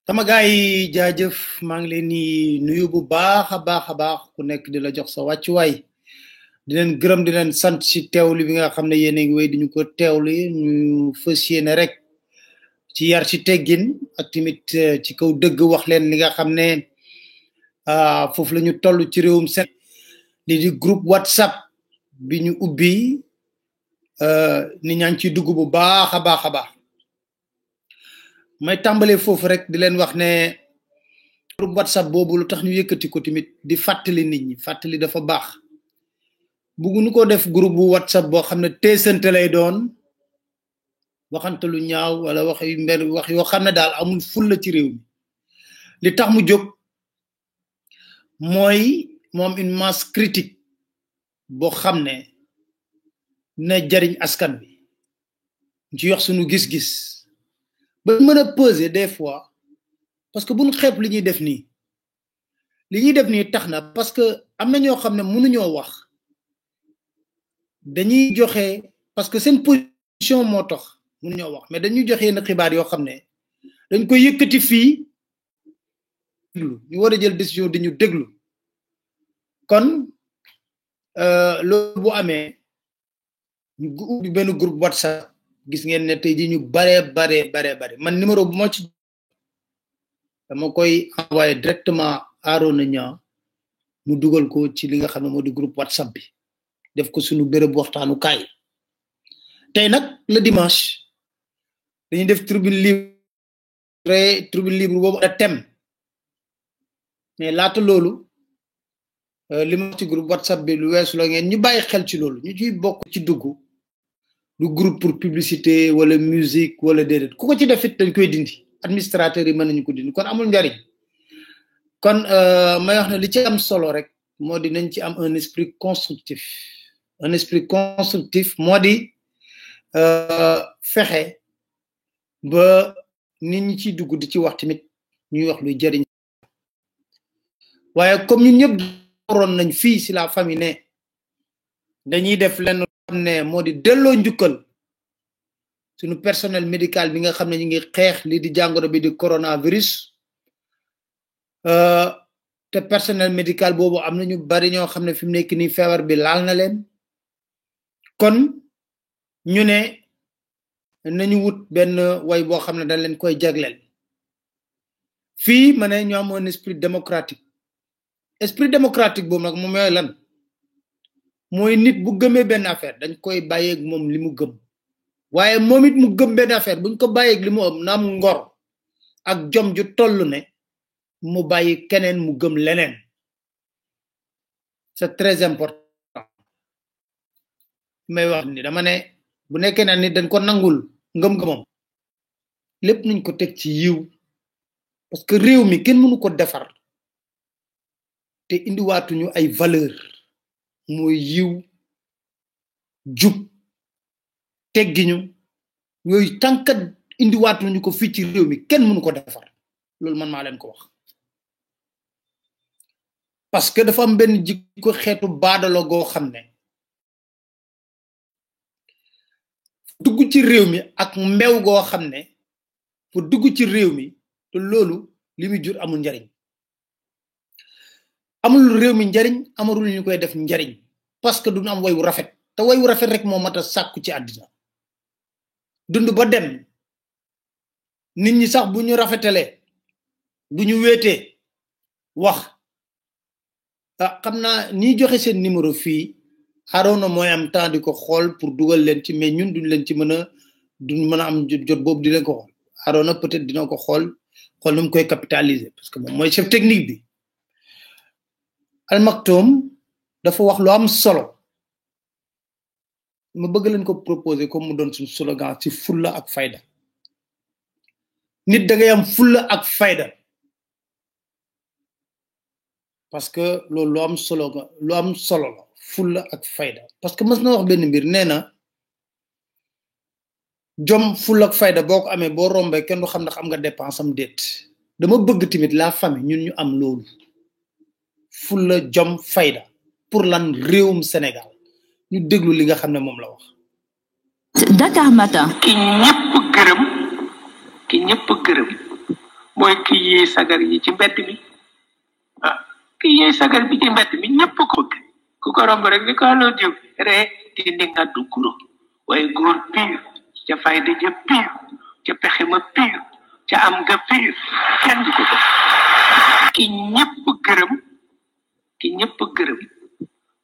sama gaay jaajëf maa ngi leen di nuyu bu baax ku nekk di la jox sa wàccuwaay di leen gërëm di leen sant ci teewlu bi nga xam ne yéen a ngi wéy di ñu ko teewlu ñu fas yéene rek ci yar ci teggin ak tamit ci kaw dëgg wax leen li nga xam ne foofu la ñu toll ci réewum seen li di groupe WhatsApp bi ñu ubbi ni ñaa ngi ciy dugg bu baax a baax may tàmbalee foofu rek di leen wax ne groupe WhatsApp boobu lu tax ñu yëkkati ko tamit di fàttali nit ñi fàttali dafa baax bugguñu ko def groupe bu WhatsApp boo xam ne teesante lay doon waxante lu ñaaw wala wax yoo xam ne daal amul fulla ci réew mi li tax mu jóg mooy moom une masse critique boo xam ne na jariñ askan bi ñu ci yox suñu gis-gis ba mën a peser des fois parce que buñ xeeb li ñuy def nii tax na parce que am na ñoo xam ne mënuñoo wax dañuy joxe parce que seen position moo tax mënuñoo wax mais dañuy joxe yenn xibaar yoo xam ne dañ koy yëkkati fii ñu war a jël décision di ñu déglu kon loolu bu amee ñu ubbi benn groupe WhatsApp gis ngeen ne tey ji ñu bare man numéro bu ma ci dama koy envoyé directement Arona Niang mu dugal ko ci li nga xam ne moo di groupe WhatsApp bi def ko suñu béréb waxtaanu kaay tey nag le dimanche dañuy def tribune libre boobu a thème mais laata loolu li ma ci groupe WhatsApp bi lu weesu la ngeen ñu bàyyi xel ci loolu ñu ciy bokk ci dugg du groupe pour publicité wala musique wala déedéet ku ko ci def it dañ koy dindi administrateur yi mën nañu ko dindi kon amul njariñ kon may wax ne li ci am solo rek moo di nañ ci am un esprit constructif moo di fexe ba nit ñi ciy dugg di ci wax tamit ñuy wax luy jariñ waaye comme ñun ñëpp waroon nañ fii si la famille ne dañuy def lenn xam ne moo di delloo njukkal suñu personnel médical bi nga xam ne ñu ngi xeex li di jàngoro bi di coronavirus te personnel médical boobu am na ñu bari ñoo xam ne fi mu nekk nii feebar bi laal na leen kon ñu ne nañu wut benn way boo xam ne dañ leen koy jagleel fii ma ne ñu am un esprit démocratique boobu nag moom mooy lan mooy nit bu gëmee benn affaire dañ koy bàyyeeg moom li mu gëm waaye moom it mu gëm benn affaire buñ ko bàyyeeg li mu am na am ngor ak jom ju toll ne mu bàyyi keneen mu gëm leneen c'est très important may wax ni dama ne bu nekkee ne nit dañ ko nangul ngëm-ngëmam lépp nañ ko teg ci yiw parce que réew mi kenn mënu ko defar te indiwaatuñu ay valeur mooy yiw jub teggiñu yooyu tànkat indiwaatuñu ko fii ci réew mi kenn mënu ko defar loolu man maa leen ko wax parce que dafa am benn jikko xeetu baadalo goo xam ne dugg ci réew mi ak mbew goo xam ne fu dugg ci réew mi te loolu li muy jur amul njariñ amul réew mi njariñ amarul ñu koy def njariñ parce que duñu am way wu rafet te way wu rafet rek moo mat a sàkku ci àddina dund ba dem nit ñi sax bu ñu rafetalee bu ñu wéetee wax xam naa ñi joxe seen numéro fii Arona mooy am temps di ko xool pour dugal leen ci mais ñun duñ leen ci duñ mën a am jot boobu di leen ko xool Arona peut-être dina ko xool nu mu koy capitaliser parce que moom mooy chef technique bi Al Maktoum dafa wax lu am solo ma bëgg leen ko proposer comme mu doon suñu slogan ci fulla ak fayda nit da ngay am fulla ak fayda parce que loolu lu am solo la fulla ak fayda parce que mës na wax benn mbir nee na jom fulla ak fayda boo ko amee boo rombee kenn du xam ndax am nga dépense am déet dama bëgg tamit la famille ñun ñu am loolu fulla jom fayda pour lan réewum Sénégal ñu déglu li nga xam ne moom la wax. Dakar Matin. ki ñëpp gërëm mooy ki yee sagar yi ci mbedd mi ki yee sagar bi ci mbedd mi ñëpp ko bëgg ku ko romb rek ni ko aloo diw ree di nga du guro waaye góor piir ca fayda ja piir ca pexe ma piir ca am nga piir kenn du ko bëgg ki ñëpp gërëm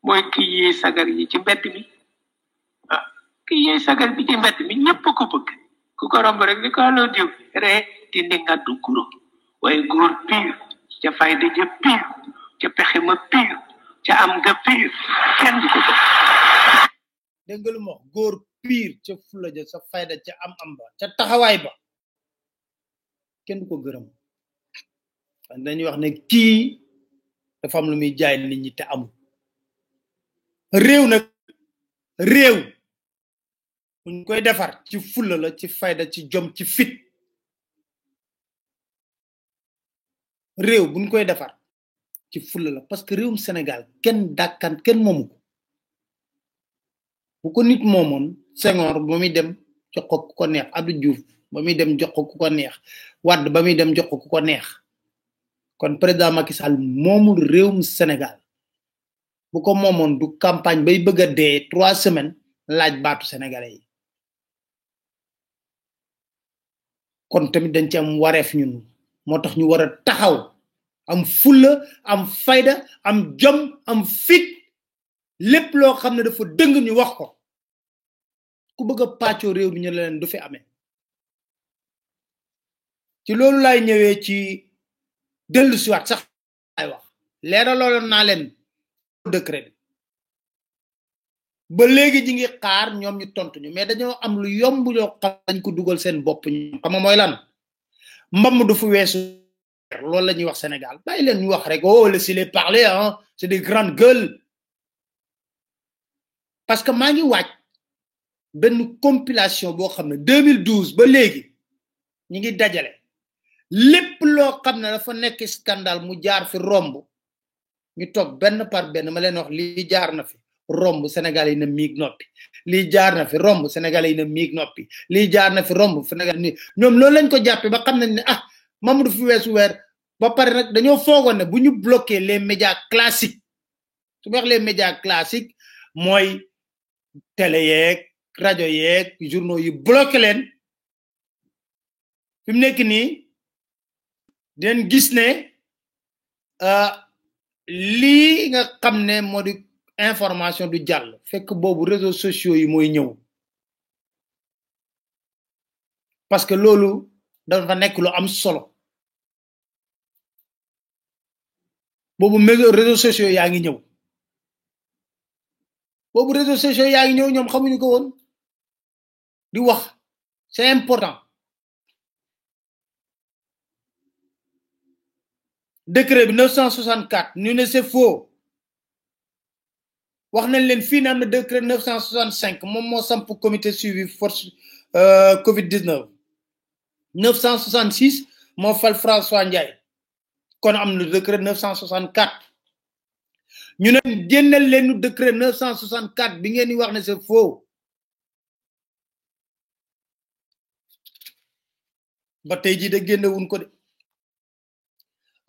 mooy ki yee sagar yi ci mbedd mi ki yee sagar bi ci mbedd mi ñëpp ko bëgg ku ko romb rek ni ko aloo diw ree di nga du guro waaye góor piir ca fayda ja piir ca pexe ma piir ca am nga piir kenn du ko bëgg dégg nga lu ma wax góor piir ca fulla ja sa fayda ca am ba ca taxawaay ba kenn du ko gërëm dañuy wax ne kii dafa am lu muy jaay nit ñi te amul réew buñ koy defar ci fulla la ci fayda ci jom ci fit réew buñ koy defar ci fulla la parce que réewum Sénégal kenn moomu ko bu ko nit moomoon Senghor ba muy dem jox ko ku ko neex Abdou Diouf ba muy dem jox ko ku ko neex Wade ba muy dem jox ko ku ko neex kon président Macky Sall moomul réewum Sénégal bu ko moomoon du campagne bay bëgg a dee 3 semaines laaj baatu sénégalais yi kon tamit dañ ci am wareef ñun moo tax ñu war a taxaw am fulla am fayda am jom am fit lépp loo xam ne dafa dëng ñu wax ko ku bëgg a pàccoo réew mi ñu leen du fi amee ci loolu laay ñëwee ci dellu siwaat sax ay wax leeraloon naa leen décret bi ba léegi ji ngi xaar ñoom ñu tontu ñu mais dañoo am lu yomb yoo xam dañ ko dugal seen bopp ñu xam mooy lan mbam du fu weesu loolu la ñuy wax Sénégal bàyyi leen ñu wax rek laissez-les parler hein c'est des grandes gueules parce que maa ngi waaj benn compilation boo xam ne 2012 ba léegi ñi ngi dajale lépp loo xam ne dafa nekk scandale mu jaar fi romb ñu toog benn par benn ma leen wax lii jaar na fi romb Sénégalais yi na miig noppi lii jaar na fi romb Sénégalais yi na miig noppi lii jaar na fi romb Sénégal ni ñoom loolu lañ ko jàppee ba xam nañ ne Mamadou fi weesu weer ba pare nag dañoo foogoon ne bu ñu bloqué les médias classiques su wax les médias classiques mooy télé yeeg rajo yeeg journaux yi bloqué leen fi mu nekk nii dinañ gis ne lii nga xam ne moo di information du jàll fekk boobu réseaux sociaux yi mooy ñëw parce que loolu dafa nekk lu am solo boobu réseaux sociaux yaa ngi ñëw boobu réseaux sociaux yaa ngi ñëw ñoom xamuñu ko woon di wax c'est important décret bi 964 ñu ne c'est faux wax nañ leen fii na am na décret 965 moom moo samp comité suivi force Covid 19 966 moo fal François Ndiaye kon am na décret 964 ñu ne génneel leen décret 964 bi ngeen di wax ne c'est faux ba tey jii de génnewuñ ko de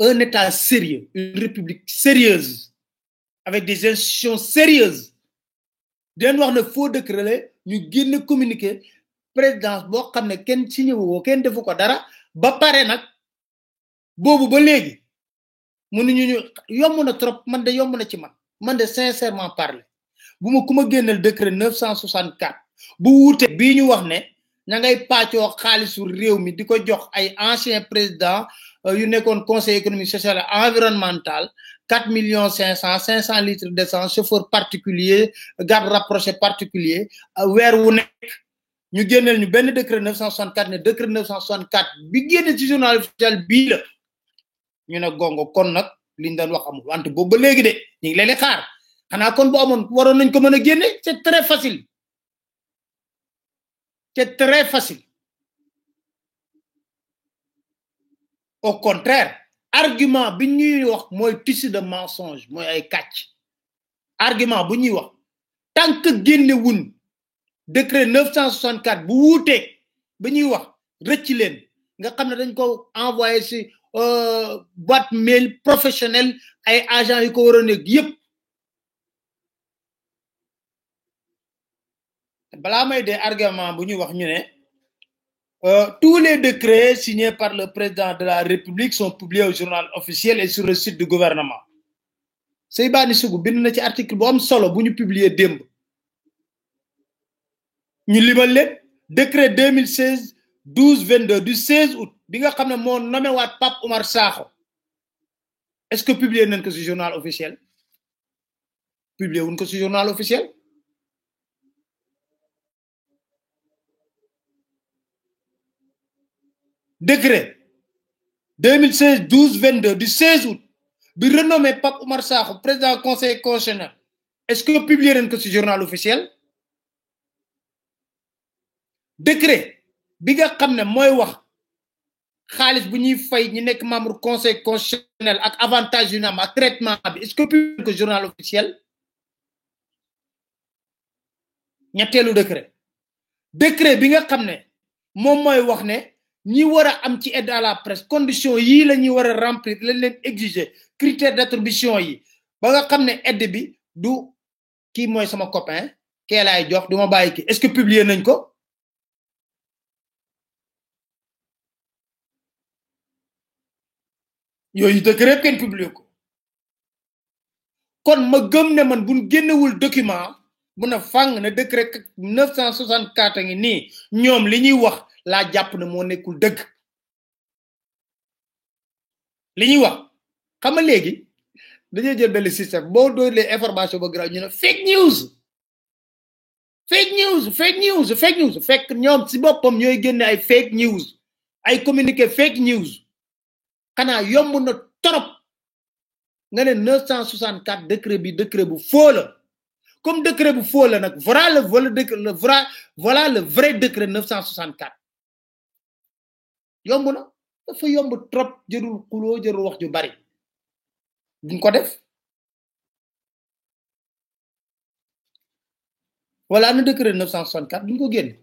un état sérieux une république sérieuse avec des institutions sérieuses di leen wax ne faux décret la ñu génne communiqué présidence boo xam ne kenn signé woo kenn defu ko dara ba pare nag boobu ba léegi mënuñu ñu yomb na trop man de yomb na ci man de sincèrement parler bu ma ku ma génneel décret 964 bu wuute bii ñu wax ne ña ngay pàccoo xaalisu réew mi di ko jox ay ancien président yu nekkoon conseil économique social et environnemental 4 500 litres d'essence chauffeur particulier garde rapproché particulier weer wu nekk ñu génneel ñu benn décret 964 ne décret 964 bi génne ci journal officiel bii la ñu ne gongo kon nag liñ doon wax amul wante boobu ba léegi de ñu ngi leen di xaar xanaa kon bu amoon waroon nañ ko mën a génne c'est très facile c'est très facile au contraire argument bi ñuy wax mooy tissu de mensonge mooy ay kàcc argument bu ñuy wax tant que génne wun décret 964 bu wuutee ba ñuy wax rëcc leen nga xam ne dañ ko envoyé ci boîte mail professionnel ay agent yu ko waroon nekk yépp balaa may dee argument bu ñuy wax ñu ne tous les décrets signés par le président de la République sont publiés au journal officiel et sur le site du gouvernement Seybani Sougou bind na ci article bu am solo bu ñu publier démb ñu limal leen décret 2016 12-22 du 16 août bi nga xam ne moo nommé waat Pape Oumar Sakho est-ce que publier nañ ko ci journal officiel publier wuñ ko ci journal officiel décret 2016 12-22 du 16 août bi renommé Pape Oumar Sakho président du conseil constitutionnel est-ce que publier nañ ko ci journal officiel décret bi nga xam ne mooy wax xaalis bu ñuy fay ñi nekk membre conseil constitutionnel ak avantage yu ñu am ak traitement bi est-ce que publier nañ ko journal officiel ñetteelu décret bi nga xam ne moom mooy wax ne ñi war a am ci aide à la presse condition yii la ñuy war a remplir lañ leen exiger critère d'attribution yi ba nga xam ne aide bi du kii mooy sama copain kee laay jox du ma bàyyi kii est-ce que publier nañ ko yooyu décret yëpp kenn publier ko kon ma gëm ne man buñ génnewul document bu na fàng ne décret 964 ngi nii ñoom li ñuy wax laa jàpp ne moo nekkul dëgg li ñuy wax xam nga léegi dañuy jël benn système boo doolee information ba grave ñu ne fake news fekk ñoom ci boppam ñooy génne ay fake news ay communiqué fake news xanaa yomb na trop nga ne 964 décret bi décret bu faux la comme décret bu faux la nag voilà le vrai décret 964 yomb na dafa yomb trop jërul xuloo jërul wax ju bari duñ ko def voilà na décret 964 duñ ko génn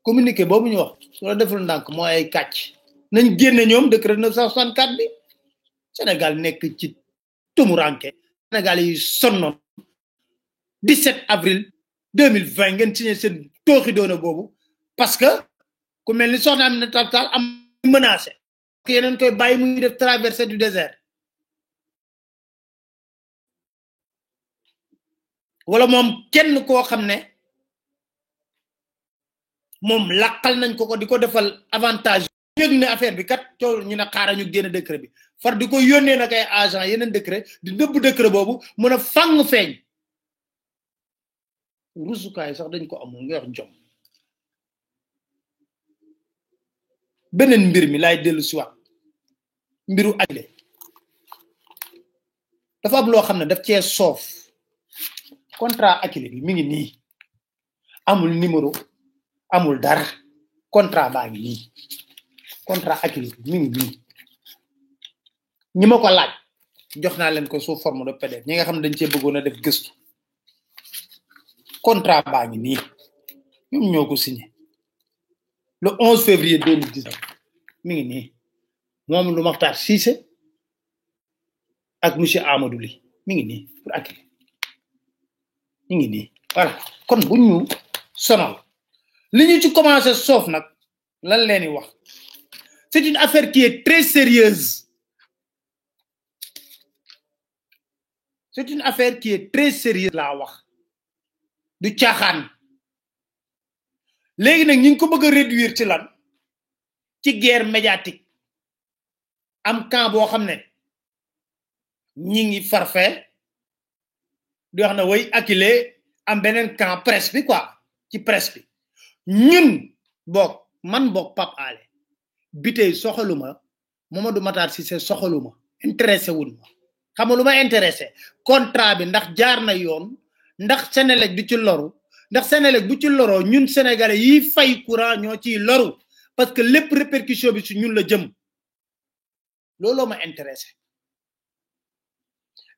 communiqué boobu ñu wax su la deful ndànk mooy ay kàcc nañ génne ñoom décret 964 bi Sénégal nekk ci tumuranke Sénégal yi sonnoon 17 avril 2020 ngeen signé seen tooxi doona boobu parce que ku mel ni soxna Aminata Tall am menacé que yeneen koy bàyyi muy def traversée du désert wala moom kenn koo xam ne moom làqal nañ ko di ko defal avantage yëg ne affaire bi kat coow ñu ne xaaral ñu génn décret bi far di ko yónnee nag ay agent yeneen décret di nëbb décret boobu mën a fang feeñ rusukaay sax dañ ko amul nga wax jom beneen mbir mi laay dellu si waat mbiru Akilee dafa am loo xam ne daf cee soof contrat Akilee bi mi ngi nii amul numéro amul dara contrat baa ngi nii contrat Akilee bi mi ngi nii ñi ma ko laaj jox naa leen ko sous forme de PDF ñi nga xam dañ cee bëggoon a def gëstu contrat baa ngi nii ñoom ñoo ko signé le 11 février 2019 mi ngi nii moom lu Makhtar Cissé ak monsieur Amadou Ly mi ngi nii pour Akilee mi ngi nii voilà kon bu ñu sonal li ñu ci commencé soof nag lan leen di wax c'est une affaire qui est très sérieuse c'est une affaire qui est très sérieuse laa wax du caaxaan léegi nag ñu ngi ko bëgg a réduire ci lan ci guerre médiatique am camp boo xam ne ñi ngi farfee di wax na way Akilee am beneen camp presse bi quoi ci presse bi ñun bok man bok Pape Alé bitey soxaluma Mamadou Matar Cissé soxaluma intéressé wul ma xam nga lu ma intéressé contrat bi ndax jaar na yoon ndax Sénélec du ci loru ndax Sénélec bu ci loro ñun sénégalais yi fay courant ñoo ciy loru parce que lépp répercussion bi ci ñun la jëm looloo ma intéressé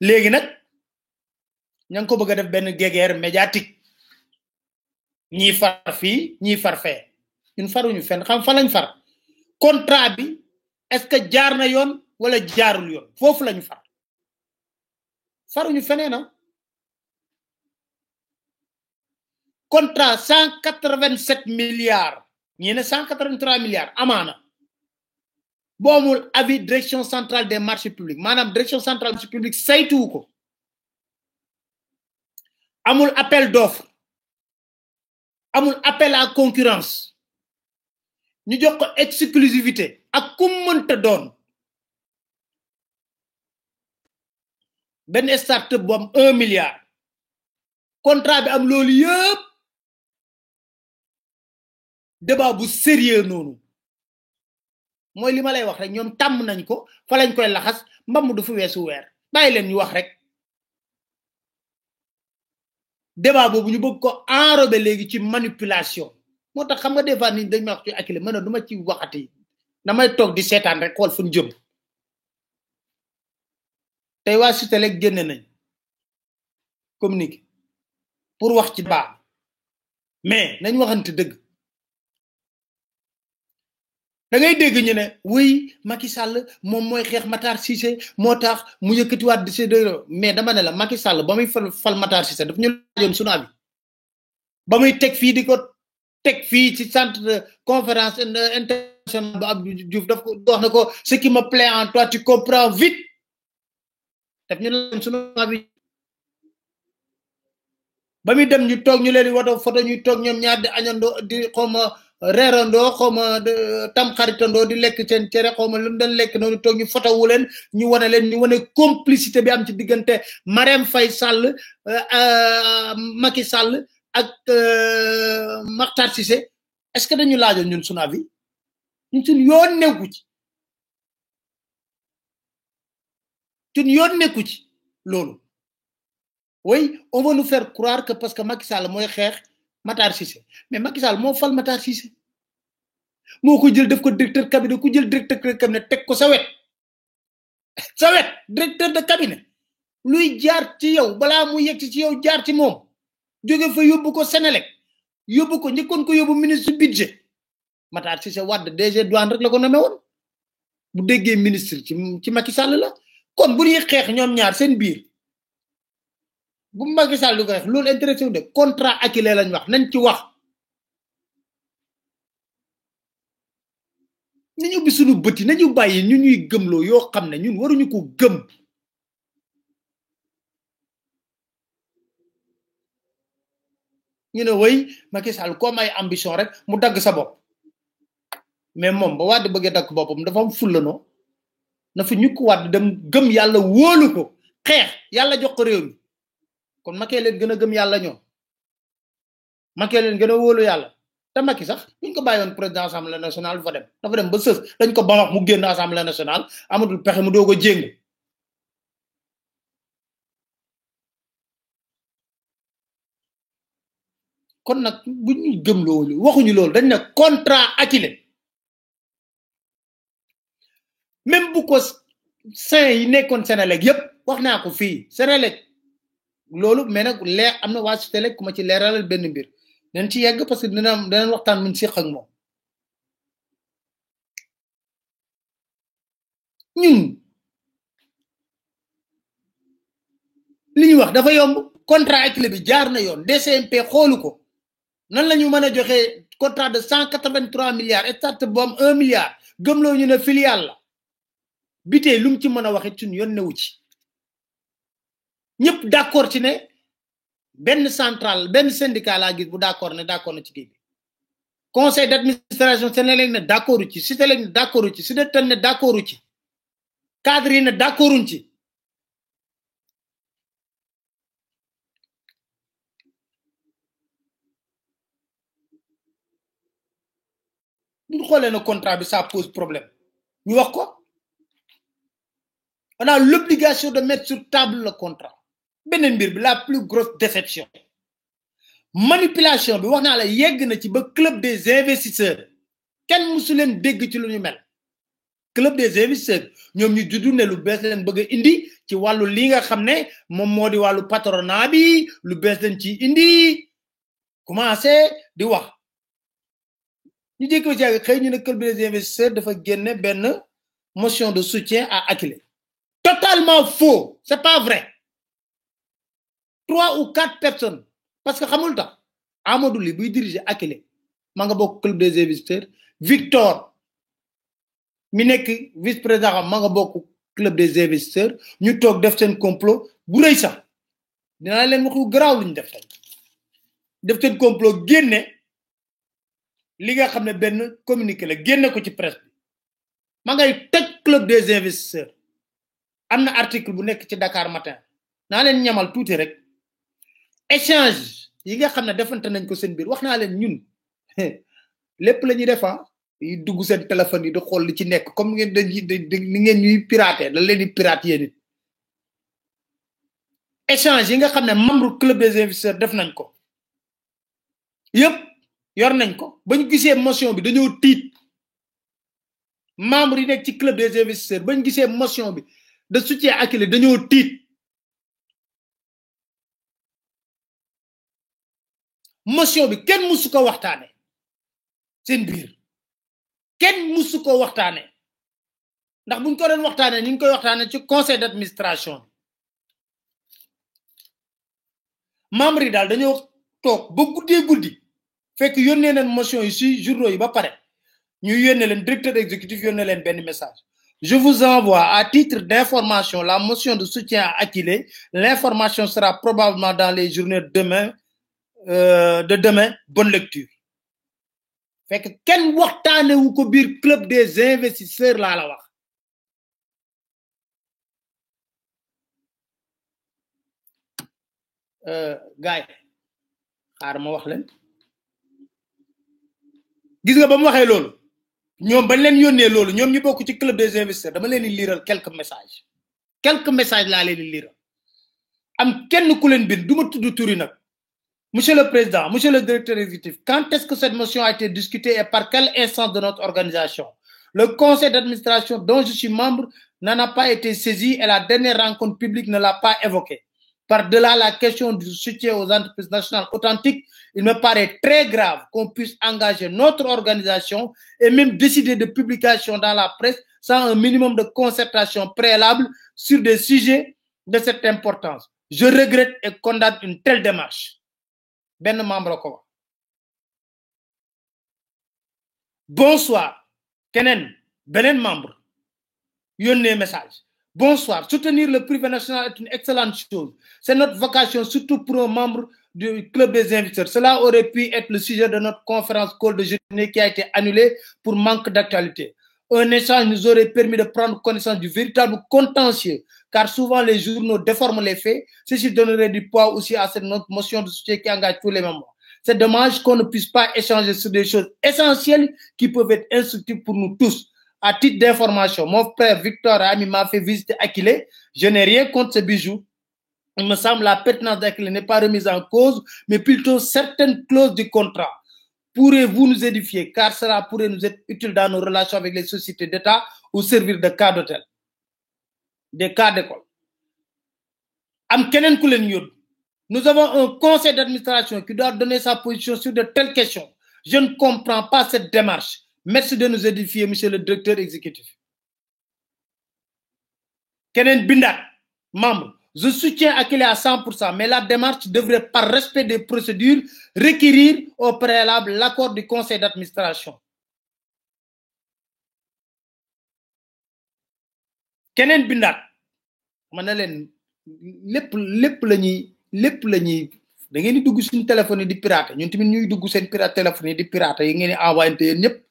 léegi nag ña ngi ko bëgg a def benn guerre médiatique ñii far fii ñii far fee ñun faruñu fenn xam fa lañ far contrat bi est-ce que jaar na yoon wala jaarul yoon foofu lañu far faruñu feneen contrat 187 milliards ñi ne 183 milliards amaana boomul avis direction centrale des marchés publics maanaam direction centrale des marchés publics saytuwu ko amul appel d'offre amul appel à concurrence ñu jox ko exclusivité ak ku mënta doon benn start-up bu am 1 milliard contrat bi am loolu yëpp débat bu sérieux noonu mooy li ma lay wax rek ñoom tàmm nañ ko fa lañ koy laxas mbam du fi weesu weer bàyyi leen ñu wax rek débat boobu ñu bëgg ko enrober léegi ci manipulation moo tax xam nga des fois nit dañ ma wax ci Akilee mën na du ma ci waxati damay toog di seetaan rek xool fu ñu jëm tey waa Sutelec génne nañ communiqué pour wax ci baax mais nañ waxante dëgg da ngay dégg ñu ne oui Macky Sall moom mooy xeex Matar Cissé moo tax mu yëkkatiwaat di se mais dama ne la Macky Sall ba muy fal Matar Cissé daf ñu laajoon sunu abi ba muy teg fii di ko teg fii ci centre de conférence internationale bu Abdou Diouf daf ko wax na ko ce qui me plaît en toi tu comprends vite daf ñu laajoon sunu abi ba muy dem ñu toog ñu leen di woto photo ñuy toog ñoom ñaar di añandoo di xawma reerandoo xawma tam xaritandoo di lekk seen cere xawma lu dañ lekk noonu toog ñu photo wu leen ñu wane leen ñu wane complicité bi am ci diggante Marème Faye Sall Macky Sall ak Makhtar Cissé est-ce que dañu laajoon ñun sunu avis ñun suñ yoon nekku ci suñ yoon nekku ci loolu oui on va nous faire croire que parce que Macky Sall mooy xeex Matar Cissé mais Macky Sall moo fal Matar Cissé moo ko jël def ko directeur cabinet ku jël directeur cabinet teg ko sa wet directeur de cabinet luy jaar ci yow balaa mu yegg ci yow jaar ci moom jóge fa yóbbu ko Sénélec yóbbu ko njëkkoon ko yóbbu ministre budget Matar Cissé Wade DG douane rek la ko nommé woon bu déggee ministre ci Macky Sall la kon bu ñuy xeex ñoom ñaar seen biir bu Macky Sall du ko def loolu intéressé wu de contrat Akilee lañ wax nañ ci wax nañu ubbi suñu bët yi nañu bàyyi ñu ñuy gëmloo yoo xam ne ñun waruñu ko gëm ñu ne way Macky Sall comme ay ambition rek mu dagg sa bopp mais moom ba Wade bëggee dagg boppam dafa am fulla no na fi ñu ko Wade dem gëm yàlla wóolu ko xeex yàlla jox ko réew mi kon Macky leen gën a gëm yàlla ñoom Macky leen gën a wóolu yàlla te Macky sax buñ ko bàyyoon président assemblée nationale dafa dem ba sës dañ ko ba wax mu génn assemblée nationale amatul pexe mu doog a jéng kon nag bu ñuy gëm loolu waxuñu loolu dañ ne contrat Akilee même bu ko saint yi nekkoon Sénélec yépp wax naa ko fii Sénélec loolu mais nag leer am na waa Sénélec ku ma ci leeralal benn mbir dañ ci yegg parce que dinañ waxtaan mun séq ak moom ñun li ñu wax dafa yomb contrat Akilee bi jaar na yoon DCMP xoolu ko nan la ñu mën a joxe contrat de 183 milliards état bu am 1 milliard gëmloo ñu ne filiale la bitee lu mu ci mën a waxe suñ yoon newu ci ñëpp d'accord ci ne benn central benn syndicat laa gis bu d'accord ne d'accord na ci kii bi conseil d'administration Sénélec ne d'accordu ci Sutelec ne d'accordu ci Sudetel ne d'accordu ci cadre yi ne d'accorduñ ci bu xoolee na contrat bi ça pose problème ñu wax ko on a l'obligation de mettre sur table le contrat beneen mbir bi la plus grosse déception manipulation bi wax naa la yegg na ci ba club des investisseurs kenn musu leen dégg ci lu ñu mel club des investisseurs ñoom ñu juddu ne lu bees leen bëgg a indi ci wàllu li nga xam ne moom moo di wàllu patronat bi lu bees leen ci indi commencé di wax ñu jékki ci xëy ñu ne club des investisseurs dafa génne benn motion de soutien à Akilee totalement faux c'est pas vrai 3 ou 4 personnes parce que xamul tax Amadou Ly buy diriger Akilee ma nga bokk club des investisseurs Victor mi nekk vice-président ma nga bokk club des investisseurs ñu toog def seen complot bu rëy sax dinaa leen wax lu garaaw lu ñu def seen complot génne li nga xam ne benn communiqué la génne ko ci presse bi ma ngay toj club des investisseurs am na article bu nekk ci Dakar Matin naa leen ñamal tuuti rek échange yi nga xam ne defante nañ ko seen biir wax naa leen ñun lépp la ñuy def yi dugg seen téléphone yi di xool li ci nekk comme ngeen ni ngeen ñuy pirater la leen di pirate yéen it échange yi nga xam ne membre club des investisseurs def nañ ko yëpp yor nañ ko ba ñu gisee motion bi dañoo tiit membre yi nekk ci club des investisseurs ba ñu gisee motion bi de soutien Akilee dañoo tiit motion bi kenn musu ko waxtaane seen biir kenn musu ko waxtaane ndax buñ ko doon waxtaane ñu ngi koy waxtaane ci conseil d'administration membre yi daal dañoo toog ba guddee guddi fekk yónnee leen motion yi ci journaux yi ba pare ñu yónnee leen directeur exécutif yónnee leen benn message je vous envoie à titre d'information la motion de soutien à Akilee l'information sera probablement dans les journaux de demain bonne lecture fekk kenn waxtaane wu ko biir club des investisseurs laa la wax gaay xaar ma wax leen gis nga ba mu waxee loolu ñoom bañ leen yónnee loolu ñoom ñu bokk ci club des investisseurs dama leen di liiral quelques messages laa leen di liiral am kenn ku leen bind du ma tudd turi nag monsieur le président monsieur le directeur exécutif quand est-ce que cette motion a été discutée et par quelle instance de notre organisation le conseil d'administration dont je suis membre n'en a pas été saisi et la dernière rencontre publique ne l'a pas évoqué par-delà la question du soutien aux entreprises nationales authentiques il me paraît très grave qu'on puisse engager notre organisation et même décider de publication dans la presse sans un minimum de concertation préalable sur des sujets de cette importance je regrette et condamne une telle démarche benn membre ko wax bonsoir keneen beneen membre yónnee message bonsoir soutenir le privé national est une excellente chose c'est notre vocation surtout pour un membre du club des investisseurs cela aurait pu être le sujet de notre conférence call de journée qui a été annulée pour manque d'actualité un échange nous aurait permis de prendre connaissance du véritable contentieux car souvent les journaux déforment les faits ceci donnerait du poids aussi à cette notre motion de soutien qui engage tous les membres c'est dommage qu'on ne puisse pas échanger sur des choses essentielles qui peuvent être instructives pour nous tous à titre d'information mon frère Victor Ami m'a fait visiter Akilee je n'ai rien contre ce bijou il me semble la pertinence d'Akilee n'est pas remise en cause mais plutôt certaines clauses du contrat pourrez-vous nous édifier car cela pourrait nous être utile dans nos relations avec les sociétés d'État ou servir de cas d'hôtel des cas d'école am keneen ku leen yóbbu. Nous avons un conseil d'administration qui doit donner sa position sur de telles questions. Je ne comprends pas cette démarche. Merci de nous édifier, monsieur le directeur exécutif. Kenen Bindat, membre, je soutiens Akile à 100%, mais la démarche devrait, par respect des procédures, requérir au préalable l'accord du conseil d'administration. Kenen Bindat, manalen lepp lañuy da ngeen di dugg suñu téléphone di pirate ñun tamit ñuy dugg seen pirate téléphone di pirate yi ngeen di envoyer yeen ñep.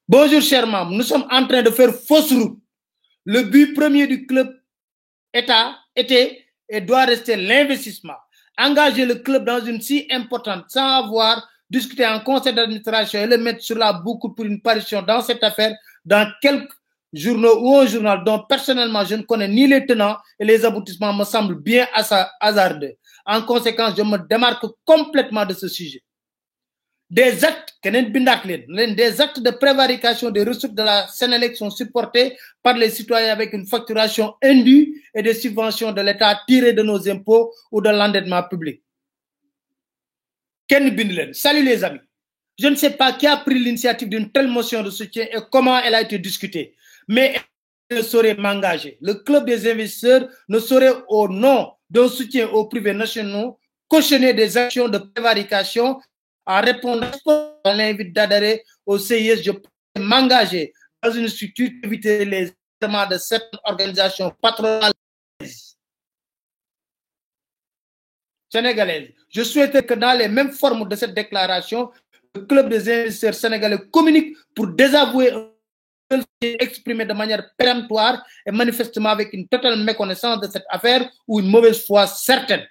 Bonjour chers membres, nous sommes en train de faire fausse route. Le but premier du club était et doit rester l'investissement. Engager le club dans une si importante sans avoir discuté en conseil d'administration et le mettre sur la boucle pour une parution dans cette affaire dans quelques journaux ou un journal dont personnellement je ne connais ni les tenants et les aboutissements me semblent bien hasardeux. En conséquence, je me démarque complètement de ce sujet. Des actes de prévarication des ressources de la Sénélec sont supportés par les citoyens avec une facturation indue et des subventions de l'État tirées de nos impôts ou de l'endettement public. Salut les amis. Je ne sais pas qui a pris l'initiative d'une telle motion de soutien et comment elle a été discutée, mais elle ne saurait m'engager. Le club des investisseurs ne saurait, au nom d'un soutien aux privés nationaux, cautionner des actions de prévarication. En répondant à l'invite d'adhérer au CIS, je peux m'engager dans une structure pour éviter les éléments de cette organisation patronale sénégalaise. Je souhaite que dans les mêmes formes de cette déclaration, le club des investisseurs sénégalais communique pour désavouer un exprimé de manière péremptoire et manifestement avec une totale méconnaissance de cette affaire ou une mauvaise foi certaine.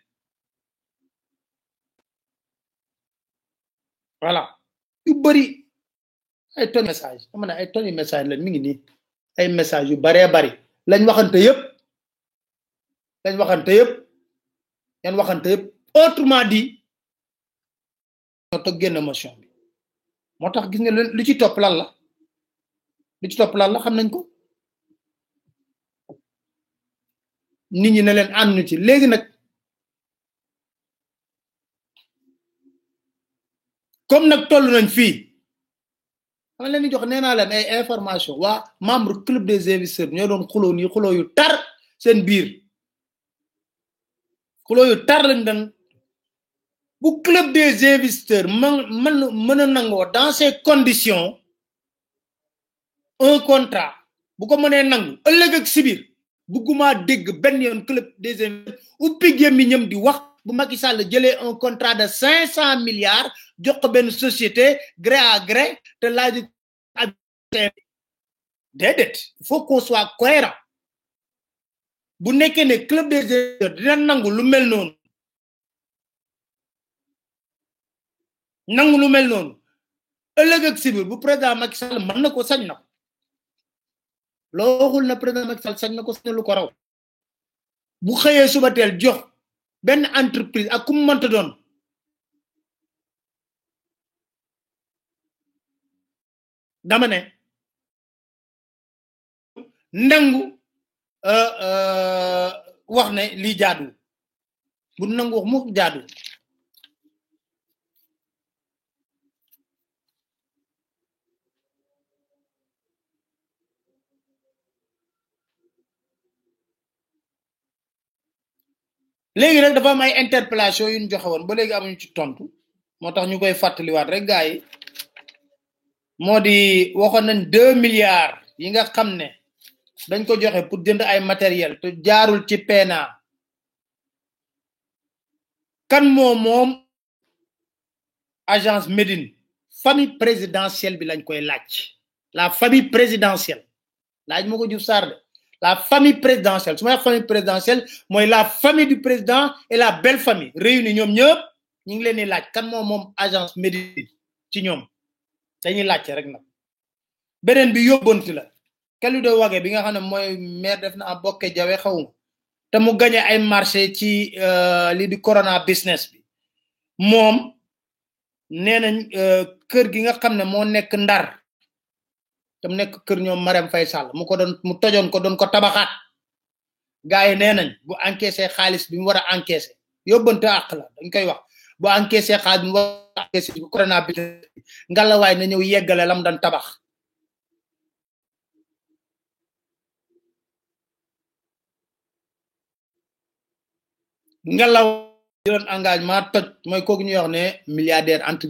Voilà. yu bari ay ton message dama ne ay ton message la mi ngi ni ay message yu bari lañ waxante yépp autrement dit ñoo tok génn motion bi motax gis nga lu ci top lan la xam nañ ko nit ñi ne leen ànd ci légui nak comme nak tollu nañ fi xam leen di jox neena leen ay information wa membre club des investisseurs ñoo doon xulo yu tar seen biir xulo yu tar lañ dan bu club des investisseurs mën nango dans ces conditions un contrat bu ko mëne nangu ëlëg ak sibir buguma dégg ben yoon club des investisseurs uppi gémmi ñëm di wax bu Macky Sall jëlé un contrat de 500 milliards jox ko ben société gré à gré te laaj dédét il faut qu'on soit cohérent bu nekké né club des investisseurs dina nangu lu mel non ëlëg ak sibir bu président Macky Sall mën na ko sañ na lo waxul na président Macky Sall sañ na ko sañ lu ko raw bu xeyé suba tel jox ben entreprise ak kum mënta doon dama ne nangu wax ne li jaadu bu nangu wax mu jaadu légui nak dafa am ay interpellation yu ñu joxe won ba légui amuñu ci tontu motax ñukoy fatali wat rek gaay modi waxon nañ 2 milliards yi nga xamne dañ ko joxe pour jënd ay matériel te jaarul ci PNA kan mom agence Médine famille présidentielle bi lañ koy lacc la famille présidentielle laaj mako Diouf Sarr la famille présidentielle suma famille présidentielle moy la famille du président et la belle famille réunis ñom ñëpp ñi ngi leen di laaj kan mom agence Médine ci ñom dañuy lacc rek nak benen bi yobonti la kelu do wagé bi nga xamne moy maire def na bokké jawé xawum té mu gagné ay marché ci li di corona business bi mom nénañ kër gi nga xamne mo nek Ndar tam nek kër ñom Marème Faye Sall mu ko don mu tojon ko don ko tabaxat gaay nenañ bu encaisser xaliss bi mu wara encaisser yobante ak la dañ koy wax bu encaisser xaliss bi mu wara encaisser bu corona bi ngala way na ñew yeggale lam dan tabax ngalaw doon engagement toj moy koku ñu wax ne milliardaire entre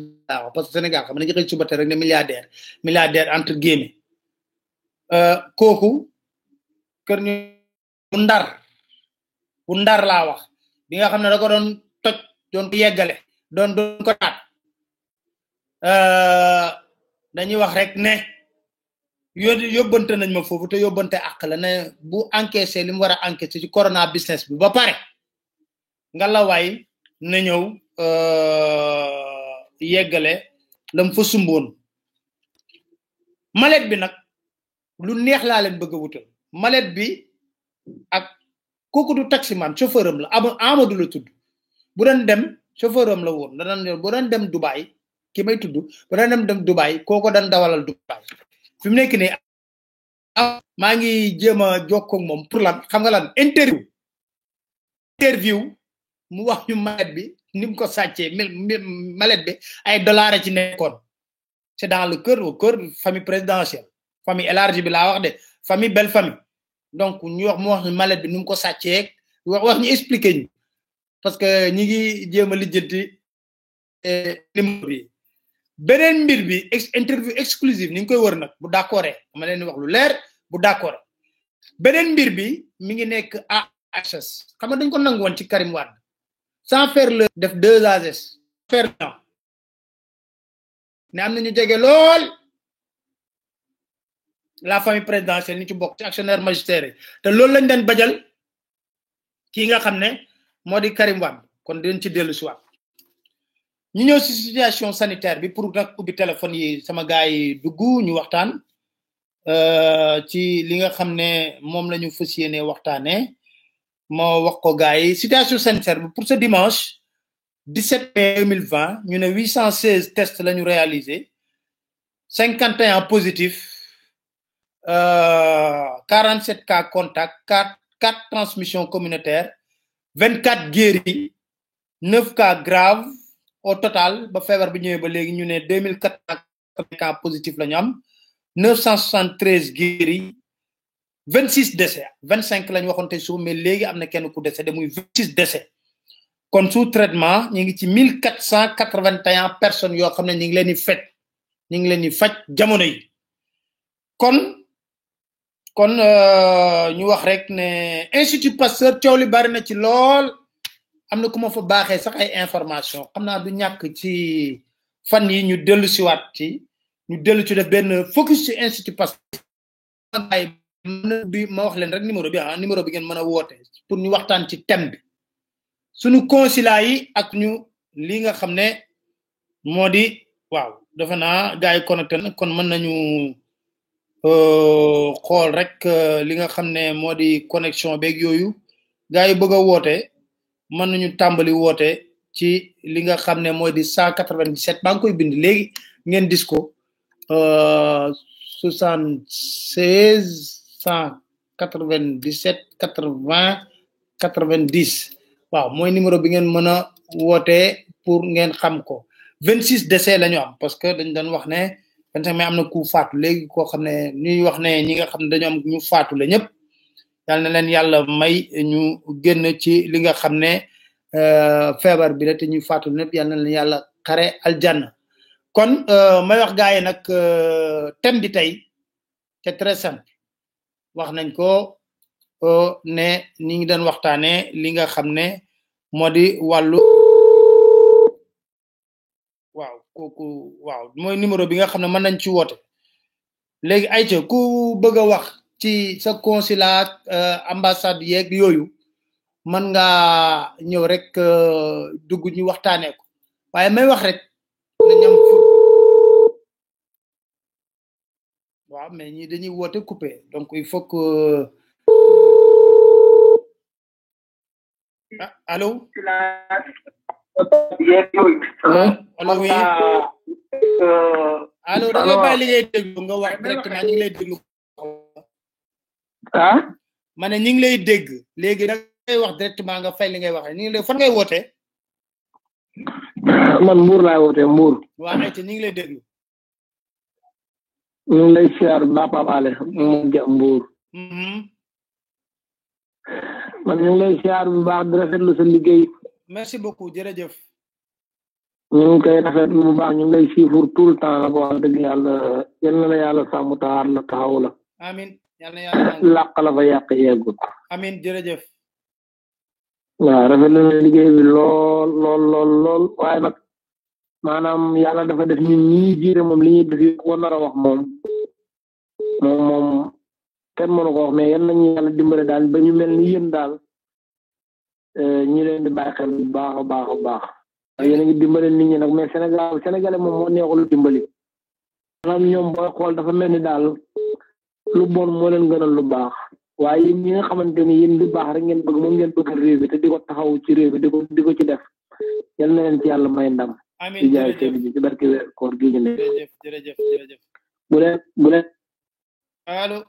parce que Sénégal xam nañu xey suba té rek ne milliardaire entre guillemets koku kër ñu bu ndar la wax bi nga xamne da ko doon toj doon ko yeggale doon ko taat dañuy wax rek ne yobante nañ ma fofu te yobante ak la ne bu encaisser lim wara encaisser ci corona business bi ba paré nga la way na ñew yeggale lam fa sumbon malet bi nak lu neex la leen bëgg wutal malet bi ak koku du taximan chauffeuram la Amadou la tudd bu doon dem chauffeuram la woon bu doon dem Dubai ki may tudd bu doon dem Dubai koko dan dawalal Dubai fim nek ni ma ngi jema jokko ak mom pour lan xam nga lan interview mu wax ñu malet bi nim ko sàccé malet bi ay dollars ci nekkon c'est dans le cœur famille présidentielle famille élargie bi la wax de famille belle famille donc ñu wax mu wax ñu malet bi nim ko sàccé wax ñu expliquer ñu parce que ñi ngi jema lijeenti numéro bi benen mbir bi interview exclusive ni ngi koy wër nak bu d'accordé dama leen wax lu leer bu d'accord benen mbir bi mi ngi nekk AHS xam nga dañ ko nangu won ci Karim Wade sans faire le def 2 AS faire ne am nañu jégué lool la famille présidentielle ni ci bok ci actionnaire magistère te lool lañ den bajal ki nga xamné modi Karim Wade kon dañ ci delu ci wat ñu ñëw ci situation sanitaire bi pour nak ubi téléphone yi sama gaay duggu ñu waxtaan ci li nga xamné mom lañu fassiyéné waxtané mo wax ko gaay situation sanitaire pour ce dimanche 17 mai 2020 ñu né 816 tests lañu réaliser 51 positifs 47 cas contacts 4 transmissions communautaires 24 guéris 9 cas graves au total ba fièvre bi ñëwé ba légui ñu né 2400 cas positifs lañu am 973 guéris 26 décès 25 lañ waxon tay suba mais légui amna kenn ku décédé muy 26 décès kon sous traitement ñi ngi ci 1481 personnes yo xamné ñi ngi leen di fajj jamono yi kon ñu wax rek né Institut Pasteur ciowli bari na ci lool amna kuma fa baxé sax ay information xamna du ñak ci fan yi ñu delu ci wat ci ñu delu ci def ben focus ci Institut Pasteur bi ma wax leen rek numéro bi ngeen mëna woté pour ñu waxtaan ci thème bi suñu consulat yi ak ñu li nga xamné modi waaw dafa na gaay connecté kon mën nañu xol rek li nga xamné modi connexion beeg yoyu gaay bëgg woté mën nañu tambali woté ci li nga xamné modi 197 ba ngoy bind légui ngeen disco 76 197 80 90 waaw moy numéro bi ngeen mëna woté pour ngeen xam ko 26 décès lañu am parce que dañ doon wax né 25 mais amna ku faatu légui ko xamné ñuy wax né ñi nga xamné dañu am ñu faatu la ñëpp yalla na leen yalla may ñu genn ci li nga xamné fièvre bi la té ñu faatu ñëpp yalla na leen yalla xaré aljanna kon may wax gaay nak thème bi tay c'est très simple wax nañ ko né ñi ngi doon waxtané li nga xamné modi walu waaw koku waaw moy numéro bi nga xamné man nañ ci woté légui ayca ku bëgg wax ci sa consulat ambassade yek yoyu man nga ñëw rek dugg ñu waxtané ko waye may wax rek na ñam waaw mais ñi dañuy woté coupé donc il faut que allô allô oui allô da ngay bay li ngay déglu nga wax directement ñu ngi lay déglu mané ñi ngi lay dégg légui da ngay wax directement nga fay li ngay waxe ñi ngi lay fan ngay woté man Mbour laay wootee Mbour. waaw ay ci ñu ngi lay déglu. ñu ngi lay siyaar ba Pape Alé mu ja Mbour. man ñu ngi lay siyaar bu baax di rafetlu sa liggéey. merci beaucoup jërëjëf. ñu ngi koy rafetlu bu baax ñu ngi lay suivre tout le temps la ko wax dëgg yàlla yal na la yàlla sàmm taar la taxaw la. amiin yal na yàlla làq la fa yàq yeegul. amiin jërëjëf. waaw rafetlu na liggéey bi lool lool lool lool waaye nag maanaam yàlla dafa def ñun ñii jiite moom li ñuy def ko nar a wax moom kenn mënu ko wax mais yan nañu yàlla dimbale daal ba ñu mel ni yéen daal ñu leen di bàyyi xel bu baax a baax a baax yéen a ngi dimbale nit ñi nag mais Sénégalais moom moo neexul dimbali maanaam ñoom booy xool dafa mel ni daal lu bon moo leen gënal lu baax waaye yéen ñi nga xamante ni yéen lu baax rek ngeen bëgg moom ngeen bëgg réew bi te di ko taxaw ci réew bi di ko ci def yal na leen ci yàlla may ndam. amiin di jaay seen bi ci barke weer koor gi ñu ne. jërëjëf bu leen. allo.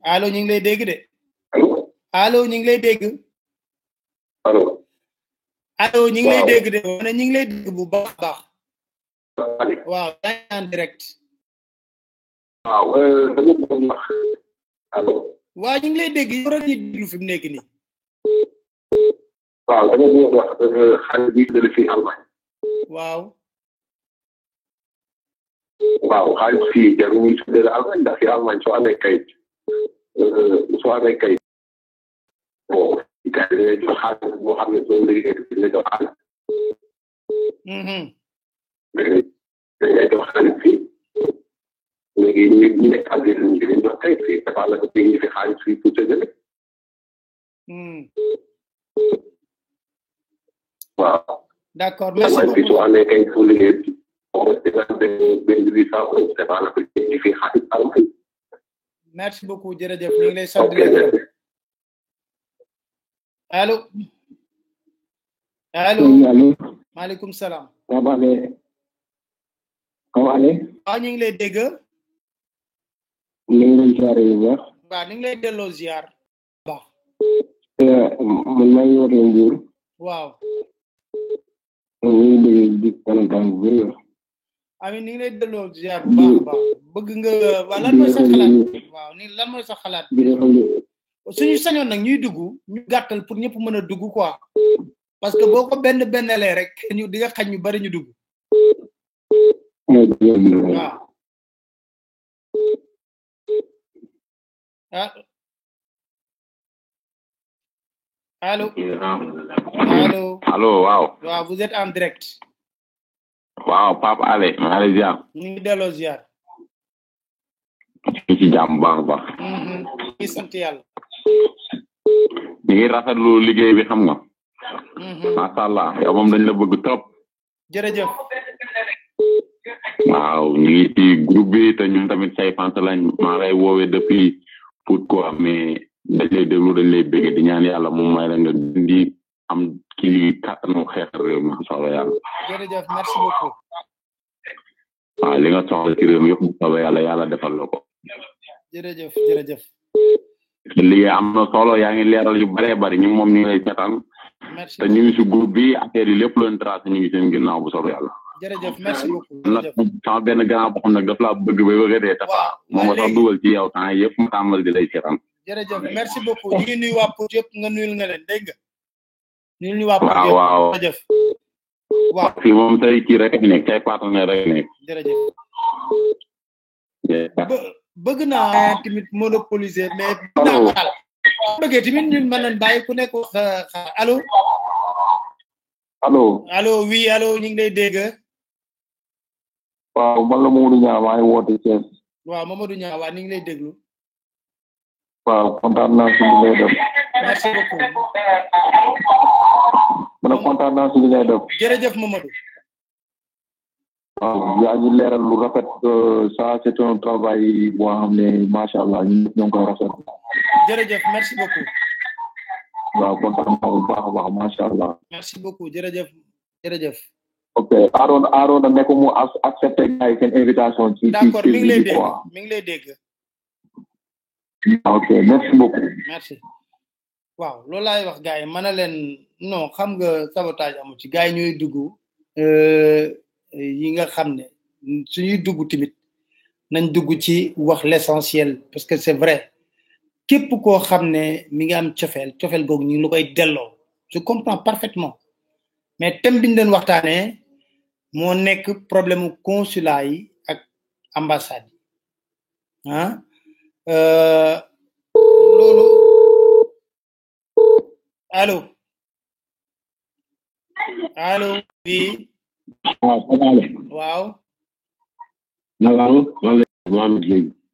allo ñu ngi lay dégg de. allo ñu ngi lay dégg. allo ñu ngi lay dégg de wala ñu ngi lay dégg bu baax a baax. waaw yaa ngi en direct. waaw dama bëgg wax allo. waaw ñu ngi lay dégg yow rek ñu déglu fi mu nekk nii. waaw dama bëgg wax xale bi dële fi Allemagne. waaw. waaw xaalis fii jarul ñu tuddee la Allemagne ndax fi Allemagne soo amee kayit bon gars yi dañuy jox xaalis boo xam ne soo liggéey dina jox xaalis. dañuy jox xaalis fii léegi ñu nekk ak yéen ñu leen jox kayit fii dafa la ko ñu fi xaalis fii pour séddale. waaw. d'accord merci beaucoup fii soo amee kayit soo liggéey merci beaucoup jërëjëf ñu ngi lay sant di la gërëm. allo. allo. maaleykum salaam. waaw ñu ngi lay dégg. ñu ngi lay ziare bu baax. waaw ñu ngi lay delloo ziar. baax. man maa ngi wootee Mbour. waaw. ñu ngi dégg di kontaan bu bëri. amiin ñu ngi lay delloo ziar bu baax a baax bëgg nga waaw lan mooy sa xalaat waaw ni lan mooy sa xalaat suñu sañoon nag ñuy dugg ñu gàttal pour ñëpp mën a dugg quoi parce que boo ko bennelee rek ñu di nga xañ ñu bari ñu dugg waaw allo allo waaw waaw vous êtes en direct. waaw Pape Alé maa ngi lay ziar. ñu ngi delloo ziar. ñu ci jàmm baax a baax. ñu sant yàlla. ñu ngi rafetlu liggéey bi xam nga. macha allah yow moom dañ la bëgg trop. jërëjëf. waaw ñu ngi ci groupe bi te ñun tamit say fans lañ maa lay woowee depuis Pout quoi mais dañ lay déglu dañ lay bëgg di ñaan yàlla moom may la nga di am kii kàttanu xeex réew mi soxla yàlla. jërëjëf merci beaucoup. waaw li nga soxla ci réew mi yëpp soxla yàlla defal la ko. jërëjëf. liggéey am na solo yaa ngi leeral yu bëree bëri ñu moom ñu ngi lay seetaan. merci te ñu ngi si groupe bi affaire yi lépp leen tracé ñu ngi seen ginnaaw bu soobee yàlla. jërëjëf merci beaucoup. nag sama benn grand boo xam nag daf laa bëgg ba bëgg a dee tafa moo ma sax dugal ci yow temps yëpp mu tàmbal di lay seetaan. jërëjëf merci beaucoup ñu ngi nuyu waa Pout yëpp nga nuyul nga leen dégg nga. ñu waa Pout yëpp waaw jërëjëf. waaw fii moom tey kii rek nekk tey partenaire rek nekk. jërëjëf. bëgg naa tamit monopoliser mais. bëggee tamit ñun mën nañ bàyyi ku nekk wax allo. allo oui allo ñu ngi lay dégg. waaw man la Mamadou Niang maa ngi woote Thiès. waaw Mamadou Niang waaw ñu ngi lay déglu. waaw kontaan naa si li ngay def. merci beaucoup. man kontaan naa si li ngay def. jërëjëf Mamadou. waaw yaa ngi leeral lu rafet ça c'est un travail boo xam ne macha allah ñun ñoo ngi koy rafet. jërëjëf merci beaucoup. waaw kontaan naa bu baax a baax macha allah. merci beaucoup jërëjëf. ok Aaron ne ko mu accepté gars yi seen invitation ci d'accord mi ngi lay dégg mi ngi lay dégg ok merci beaucoup merci waaw loolu laay wax gars yi mën na leen non xam nga sabotage amu ci gars yi ñooy dugg yi nga xam ne suñuy dugg tamit nañ dugg ci wax l'essentiel parce que c'est vrai képp koo xam ne mi ngi am cofeel googu ñu ngi lu koy delloo je comprends parfaitement mais thème bi ñu doon waxtaanee moo nekk problème consulat yi ak ambassade yi loolu allo oui waaw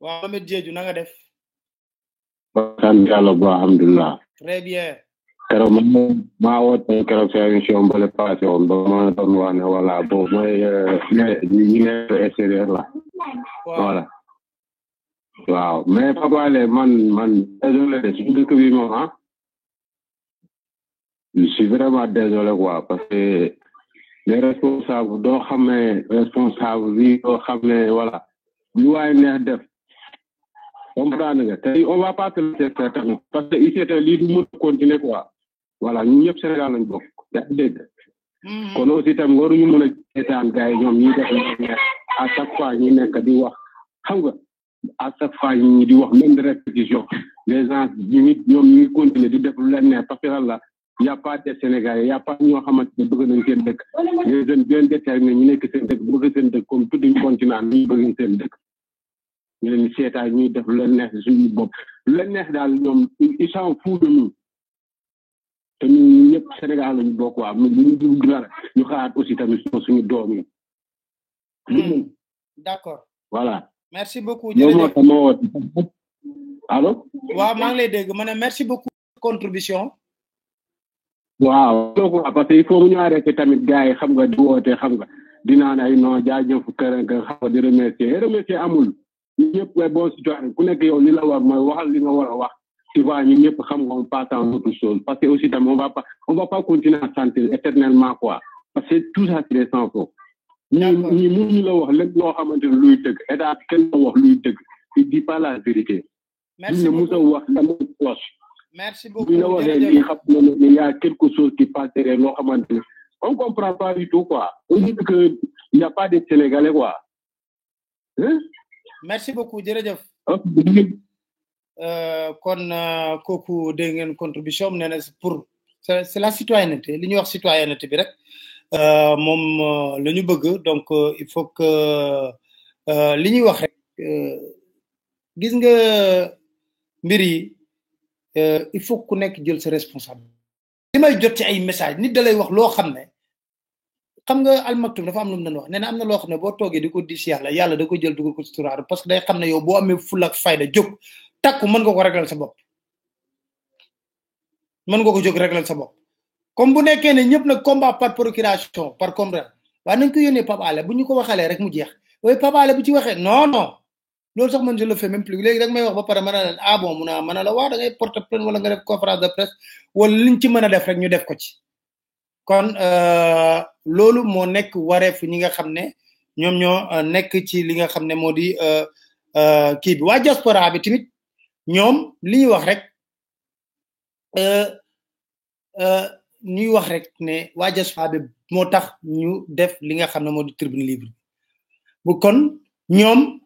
Mohamed Diédhiou na nga def sant yàlla bu alhamdulilah très bien keroog maa woote keroog sa émission mbale passé woon ba ma doon wax ne voilà bon mooy ñi nekk extérieur la voilà waaw mais Papa Alé man désolé de suñu dëkk bi moom je suis vraiment désolé quoi parce que les responsables doo xamee responsable bi doo xamee voilà lu waay neex def comprendre nga tey on va pas te laisser faire tamit parce que ici lii du mën a continuer quoi voilà ñun ñëpp Sénégal lañ bokk yaa ngi dégg kon aussi tam waruñu mën a seetaan gars yi ñoom ñi def à chaque fois ñi nekk di wax xam nga à chaque fois ñi di wax même de répétition les gens ñoom ñu ngi continuer di def lu leen neex parce que la y a pas de Sénégalais y a pas ñoo xamante ne bëgg nañ seen dëkk les jeunes bien déterminés ñu nekk seen dëkk bëgg seen dëkk comme tout un continent ñu bëgg seen dëkk ñu leen seetaan ñuy def lu leen neex suñu bopp lu leen neex daal ñoom ils s'en foutent de nous te ñun ñëpp Sénégal lañu bokk waa ñu ñu dugg dara ñu xalaat aussi tamit suñu doom yi d'accord voilà merci beaucoup jërëjëf allo waaw maa ngi lay dégg ma ne merci beaucoup contribution waaw parce que il faut ñu arrêté tamit gars yi xam nga di woote xam nga di naan ay non jaajëf kër nga xam nga di remercier amul ñëpp way bon citoyen ku nekk yow li la war mooy waxal li nga war a wax tu vois ñun ñëpp xam nga on passe à autre chose parce que aussi tam on va pas continuer à sentir éternellement quoi parce que tout ça c'est des sans faux ñi mënuñu la wax lépp loo xamante ne luy dëgg état kenn la wax luy dëgg il dit pas la vérité ñu musa wax la mooy poche merci beaucoup ñu la waxee lii xam na ne il y a quelque chose qui passe derrière loo xamante ne on comprend pas du tout quoi on dit que il y a pas de Sénégalais quoi merci beaucoup jërëjëf kon kooku dégg ngeen contribution nee na pour c'est la citoyenneté li ñuy wax citoyenneté bi rek moom la ñu bëgg donc il faut que li ñuy wax rek gis nga mbir yi il faut ku nekk jël sa responsable li may jot ci ay message nit da lay wax loo xam ne xam nga almaktum dafa am lu mu doon wax nee na am na loo xam ne boo toogee di ko dis yàlla da ko jël dugal ko ci turaaru parce que day xam ne yow boo amee ful ak fayda jóg takku mën nga ko réglal sa bopp mën nga ko jóg réglal sa bopp comme bu nekkee ne ñëpp nag combat par procuration par contraire waaye nañ ko yónnee Pape Alé bu ñu ko waxalee rek mu jeex waaye Pape Alé bu ci waxee non loolu sax man je le fais même plus léegi rek may wax ba pare mën a leen ah bon mun a mën a la waa da ngay porter plainte wala nga def conférence de presse wala liñ ci mën a def rek ñu def ko ci kon loolu moo nekk wareef ñi nga xam ne ñoom ñoo nekk ci li nga xam ne moo di kii bi waa diaspora bi tamit ñoom li ñuy wax rek ñuy wax rek ne waa diaspora bi moo tax ñu def li nga xam ne moo di tribune libre bu kon ñoom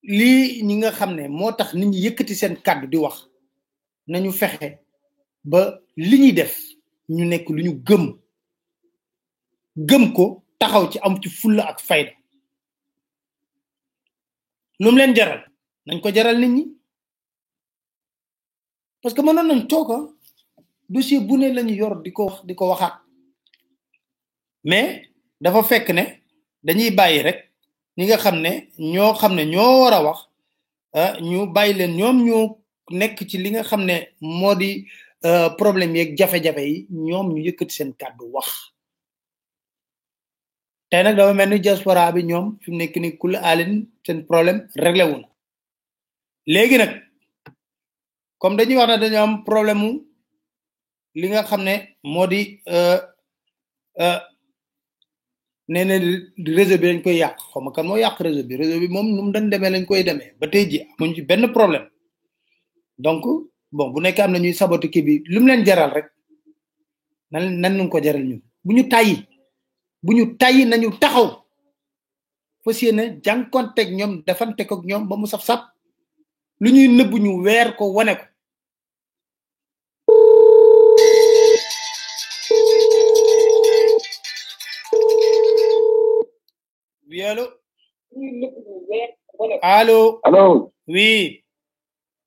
lii ñi nga xam ne moo tax nit ñi yëkkati seen kàddu di wax nañu fexe ba li ñuy def ñu nekk lu ñu gëm ko taxaw ci am ci fulla ak fayda lu mu leen jaral nañ ko jaral nit ñi parce que mënoon nañ toog dossier bu ne lañu yor di ko wax di ko waxaat mais dafa fekk ne dañuy bàyyi rek ñi nga xam ne ñoo war a wax ñu bàyyi leen ñoom ñoo nekk ci li nga xam ne moo di problème yeeg jafe-jafe yi ñoom ñu yëkkati seen kàddu wax tey nag dafa mel ni diaspora bi ñoom fi mu nekk ni kula alin seen problème réglé wu na léegi nag comme dañuy wax ne dañu am problème mu li nga xam ne moo di nee na réseau bi dañ koy yàq xaw ma kan moo yàq réseau bi moom nu mu dañ demee lañ koy demee ba tey ji amuñ ci benn problème donc bon bu nekkee am na ñuy saboté kii bi lu mu leen jaral rek nan ñu ko jaral ñun bu ñu tàyyi nañu taxaw fas yéene jànkonteeg ñoom defanteeg ak ñoom ba mu saf-saf lu ñuy nëbb ñu weer ko wane ko oui allô allô oui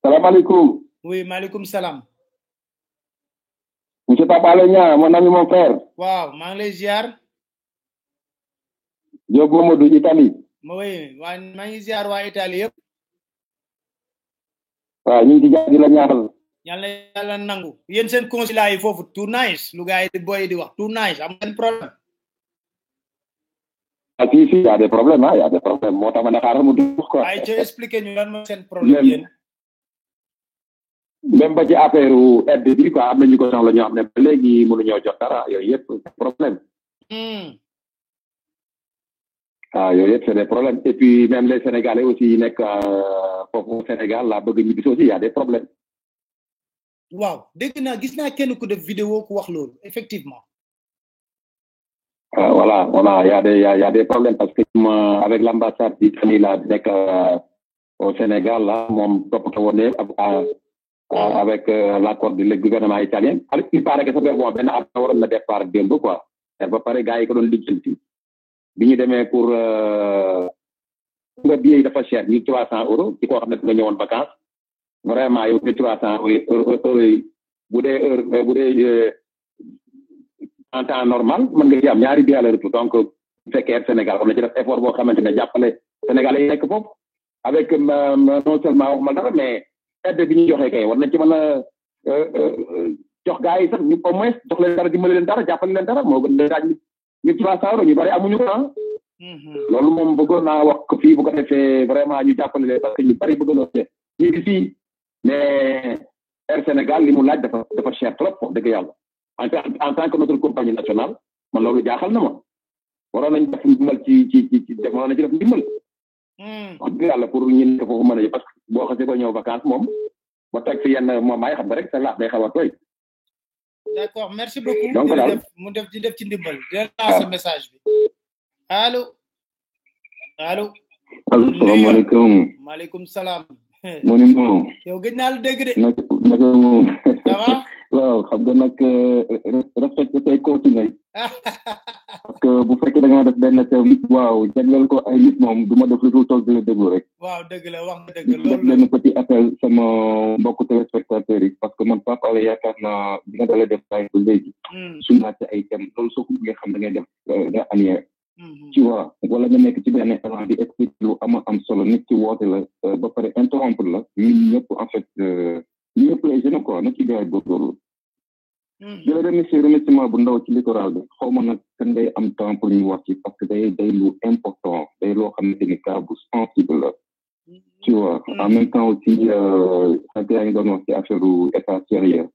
salaamaaleykum oui maaleykum salaam monsieur Papa Alé Niang mon ami mon frère waaw maa ngi lay ziar Diop Mamadou Italie oui maa ngi ziar waa Italie yëpp waaw ñu ngi ci jaar di la ñaanal yàlla nangu yéen seen consulat yi foofu too nice lu gars yi di boy di wax too nice am ngeen problème ah si y a des problèmes y a des problèmes moo tax ma ne xaaral mu dugg quoi ay ci expliquer ñu lan mooy seen problème yéen même ba ci affaire aide bi quoi am na ñu ko soxla ñoo xam ne ba léegi mënuñoo jot dara yooyu yëpp problème yooyu yëpp c'est des problèmes et puis même les Sénégalais aussi yi nekk foofu Sénégal la bëgg ñu gis aussi y a des problèmes waaw dégg naa gis naa kenn ku def vidéo ku wax loolu effectivement voilà y a des problèmes parce que avec l'ambassade d'Italie là nekk au Sénégal là moom toppatoo woon avec l'accord du gouvernement italien alors il paraît que ça fait bon benn ab waroon na départ démb quoi ba pare gars yi ko doon lijjanti bi ñu demee pour nga billet yi dafa cher ñu 300 euros ci koo xam ne nga ñëwoon vacances vraiment yow 300 euros yi bu dee en temps normal mën nga ci am ñaari billet aller retour donc bu fekkee Sénégal xam na ci def effort boo xamante ne jàppale Sénégalais yi nekk foofu avec non seulement waxuma dara mais aide bi ñu joxee kay war nañ ci mën a jox gars yi sax ñu au moins jox leen dara dimbali leen dara jàppale leen dara moo gën daaj ñu 300 euros ñu bari amuñu ko loolu moom bëggoon naa wax ko fii bu ko defee vraiment ñu jàppale leen parce que ñu bari bëggoon na ñu ngi fii mais Air Sénégal li mu laaj dafa cher trop wax dëgg yàlla en tant que notre compagnie nationale man loolu jaaxal na ma waroon nañ def ndimbal waroon nañ ci def ndimbal wax dëgg yàlla pour ñu ne foofu mën a parce que boo xasee ba ñëw vacances moom ba teg fi yenn moom ay xam nga rek sa laaf day xaw a tooy d'accord merci beaucoup donc daal mu def ci ndimbal di lancer message bi allo salaamaaleykum maaleykum salaam mu ni moom yow gëj naa la dégg de naka moom ça va waaw xam nga nag respecté say continuer parce que bu fekkee da nga def benn thème waaw jagleel ko ay nit moom du ma def lu dul toog di la déglu rek waaw dëgg la wax nga dëgg def benn petit appel sama mbokku téléspectateurs yi parce que man Pape Alé yaakaar naa bi nga dalee def bàyyi ba léegi su laajte ay thème loolu soo ko bëggee xam da ngay def nga annuaire tu vois wala nga nekk ci benn élan di expliquer lu am solo nit ci woote la ba pare interrompre la ñun ñëpp en fait ñëpp lay gën a quoi na ci gars yi góorgóorlu di la remerciement bu ndaw ci littoral bi xaw ma nag kan day am temps pour ñu wax ci parce que day lu important day loo xamante ni cas bu sensible la tu vois en même temps aussi ak yaa ngi doon wax ci affaire état sérieux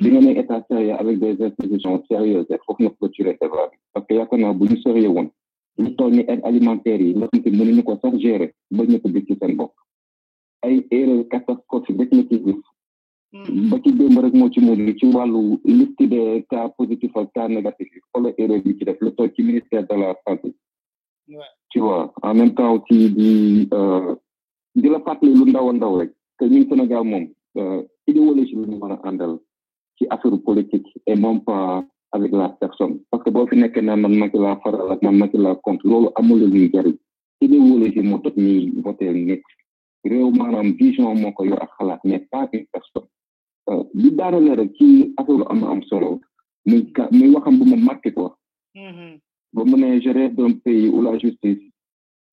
bi nga ne état sérieux avec des institutions sérieuses foofu nga clôturer débat bi parce que yaakaar naa bu ñu sérieux woon lu toll ni aide alimentaire yi nga xam te mënuñu ko sax gérer ba ñëpp gis ci seen bopp ay erreur catastrophique rek la ci gis ba ci démb rek moo ci mujj ci wàllu liste des cas positifs ak cas négatifs yi xoolal erreur bi ci def lu toll ci ministère de la santé tu vois en même temps aussi di la fàttali lu ndaw a ndaw rek que ñun Sénégal moom idéologie la ñu mën a àndal ci affaire politique et non pas avec la personne parce que boo fi nekkee naan man Macky laa faral ak man Macky laa contre loolu amul lu ñuy jariñ idéologie moo tax ñuy voté nit réew maanaam vision moo ko yor ak xalaat mais pas une personne li daanale rek ci affaire am solo muy waxam bu ma marqué quoi ba mu ne je rêve d'un pays où la justice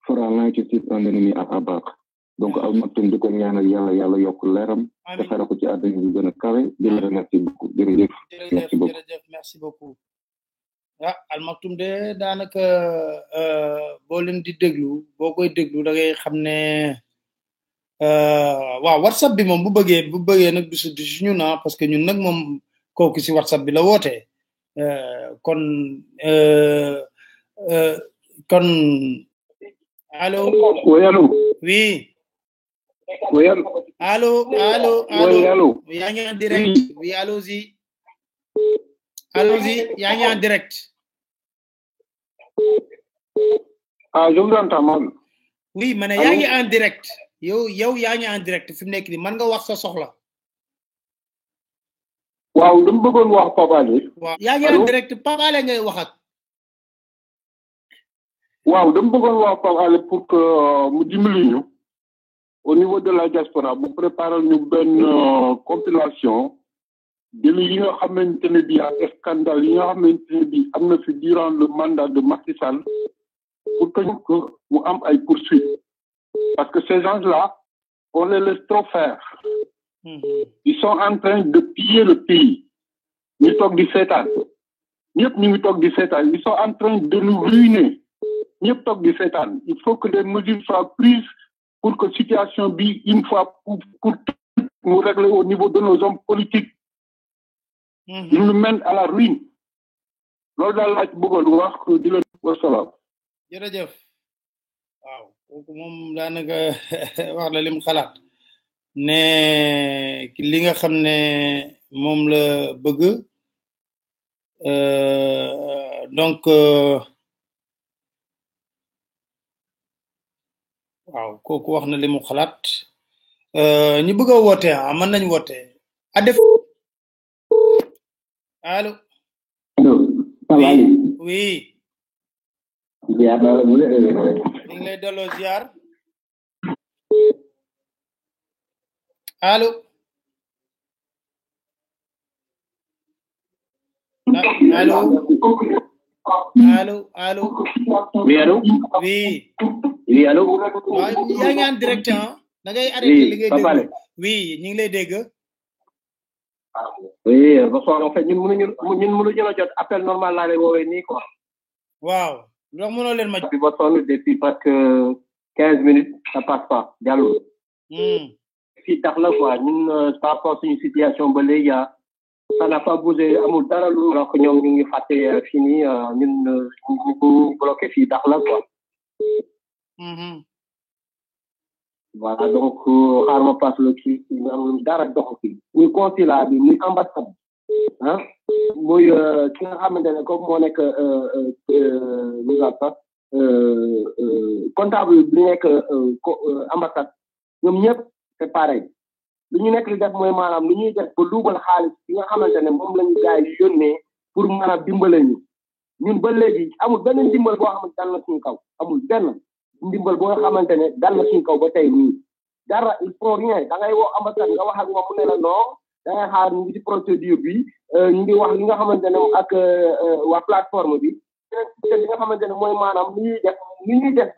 fera l'injustice un ennemi à abattre donc al maktum di ko ñaanal yàlla yokk leeram te xare ko ci àddina bi gën a kawe di la remercier beaucoup jërëjëf merci beaucoup al maktum de daanaka boo leen di déglu boo koy déglu da ngay xam ne waaw WhatsApp bi moom bu bëggee nag du suñu na parce que ñun nag moom kooku si WhatsApp bi la wootee kon kon allo oui allo oui oui allo allo allo oui allo yaa ngi en direct oui allons-y yaa ngi en direct je vous entends mal oui ma ne yaa ngi en direct yow yaa ngi en direct fi mu nekk nii man nga wax sa soxla waaw dama bëggoon wax Pape Alé waaw yaa ngi en direct Pape Alé ngay wax ak waaw dama bëggoon wax Pape Alé pour que mu dimbali ñu au niveau de la diaspora mu préparer ñu benn compilation de li nga xamante ne bi ak scandale yi nga xamante ne bi am na fi durant le mandat de Macky Sall pour que mu am ay poursuites parce que ces gens-là on les laisse trop faire. Ils sont en train de piller le pays. Ñu toog di seetaan ñëpp ñu ngi toog di seetaan ils sont en train de nous ruiner ñëpp toog di seetaan il faut que des mesures soient prises pour que situation bi une fois pour nous régler au niveau de nos hommes politiques. Ils nous mènent à la ruine. loolu daal laa ci bëggoon wax di leen wasalaam. jërëjëf waaw kooku moom daanaka wax la lim xalaat ne li nga xam ne moom la bëgg donc waaw kooku wax na li mu xalaat ñu bëgg a woote mën nañ woote a def allo oui ziar naa mu ñu ngi lay delloo ziar allo allo allo oui allo oui oui allo waaw yaa ngi en direct da ngay arrêté li ngay dégg oui ñu ngi lay dégg oui bonsoir en fait ñun mënuñu la jot appel normal laa lay woowee nii quoi waaw donc mënoo leen ma bi ba sonn depuis presque 15 minutes ça passe pas jàllul fii tax la quoi ñun par rapport suñu situation ba léegi ça n'a pas bougé amul dara lu alors que ñoom ñu ngi fàtte fii nii ñun ñu ko bloqué fii tax la quoi voilà donc xaar ma passe le kii amul dara dox fii muy consulat bi muy ambassade muy ki nga xamante ne comme moo nekk comptable bi nekk ambassade ñoom ñëpp c'est pareil lu ñu nekk li def mooy maanaam lu ñuy def ba luubal xaalis bi nga xamante ne moom la ñu gars yi yónnee pour mën a dimbale ñu ñun ba léegi amul benn ndimbal boo xamante dal na suñu kaw amul benn ndimbal boo xamante ne dal na suñu kaw ba tey nii dara il faut rien da ngay woo ambassade nga wax ak moom mu ne la non da ngay xaar ñu ngi ci procédure bi ñu ngi wax li nga xamante ne ak waa plateforme bi li nga xamante ne mooy maanaam li ñuy def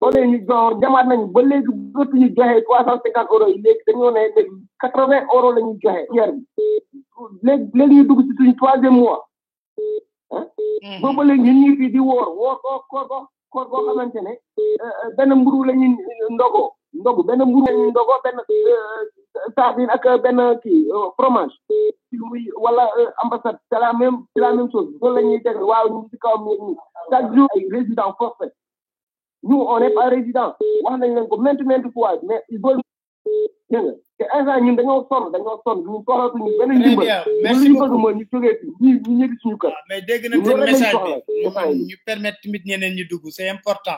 ba léegi ñu jamaat nañu ba léegi bëgg ñu joxe 350 euros yi léegi dañoo ne léegi 80 euros la ñuy joxe hier bi léegi ñu dugg ci suñu 3e mois boobu ba léegi ñun ñu fii di woor koor boo xamante ne benn mburu la ñuy ndogu benn mburu la ñuy ndogoo benn sardine ak benn kii fromage muy wala ambassade c'est la même chose loolu la ñuy teg waaw ñu ci kawam ñu chaque jour ay résident forfait nous on n'est pas résident wax nañ leen ko maintes fois mais il faut dégg nga te instant ñun dañoo sonn ñu soxlatuñu benn ndimbal lu ñu bëgg mooy ñu jógee fi ñu ñëbi suñu kër mais dégg na seen message bi ñu permettre tamit ñeneen ñu dugg c'est important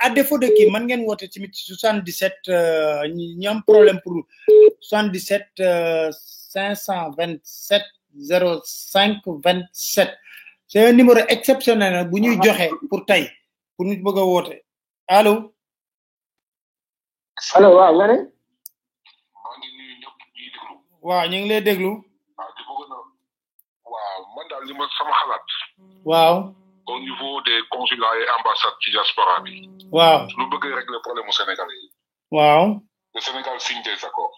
à défaut de qui man ngeen woote tamit 77 ñu am problème pour 77 527 05 27 c'est un numéro exceptionnel bu ñuy joxe pour tey pour nit bëgg a woote allo waaw nga ne waaw ñu ngi lay déglu waaw man daal li ma sama xalaat waaw au niveau des consulats et ambassades ci diaspora bi waaw lu bëgg régler problème au Sénégalais yi waaw le Sénégal signe des accords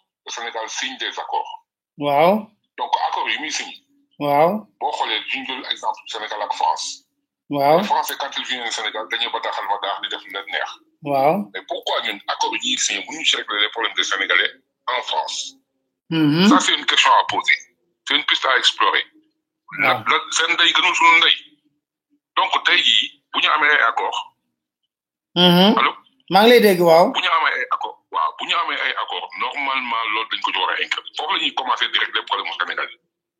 waaw donc accords yi muy signe waaw boo xoolee duñ jël exemple Sénégal ak France waaw les Français quand ils viennent au Sénégal dañuy bataaxal ma daax di def leen neex waaw mais pourquoi ñun accords yi ñuy signé bu ñu ci régler les problèmes des Sénégalais en France ça c'est une question à poser c'est une piste à explorer seen ndey gënul suñu ndey donc tey jii bu ñu amee ay accord allo maa ngi lay dégg waaw bu ñu amee ay accord waaw bu ñu amee ay accord normalement loolu dañ ko ci war a inclure foofu la ñuy commencer di régler problème mu Sénégal yi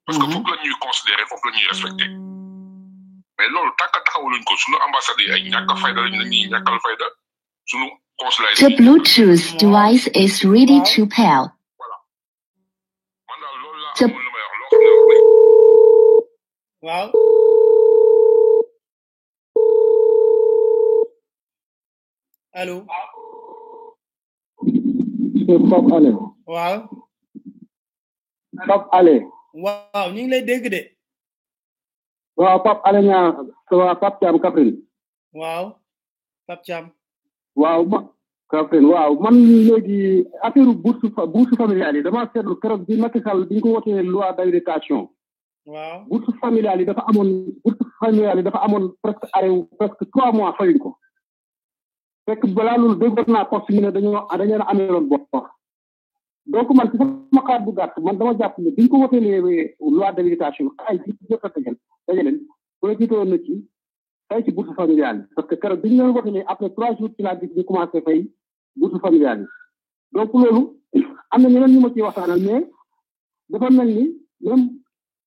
parce que foofu la ñuy considérer foofu la ñuy respecter mais loolu tàkka taxawaluñ ko suñu ambassade yi ay ñàkk fayda lañ la ñuy ñàkkal fayda suñu consulat yi The Bluetooth device is ready to pair. voilà man daal loolu laa amoon lu may wax loo xam ne wax nañ waaw allo c'est Pape Alé waaw Pape Alé waaw ñu ngi lay dégg de waaw Pape Alé ñaa waa Pape Thiam Kaffrine waaw Pape Thiam waaw Kaffrine waaw man léegi affaire bourse familiale yi dama seetlu keroog bi Macky Sall bi ñu ko wotee loi d'habilitation waaw bourse familiale yi dafa amoon presque arrêt presque 3 mois fayuñ ko fekk balaa loolu déggoon naa poste mi ne dañoo amee loon bopp donc man ci sama xaar bu gàtt man dama jàpp ne bi ñu ko wotee loi d'habilitation ay ci jot a dajaleen profité na ci fay ci bourse familiale yi parce que keroog bi ñu leen wote ne après 3 jours ci la bi ñu commencé fay bourse familiale yi donc loolu am na ñeneen ñu ma ciy waxtaanal mais dafa mel ni même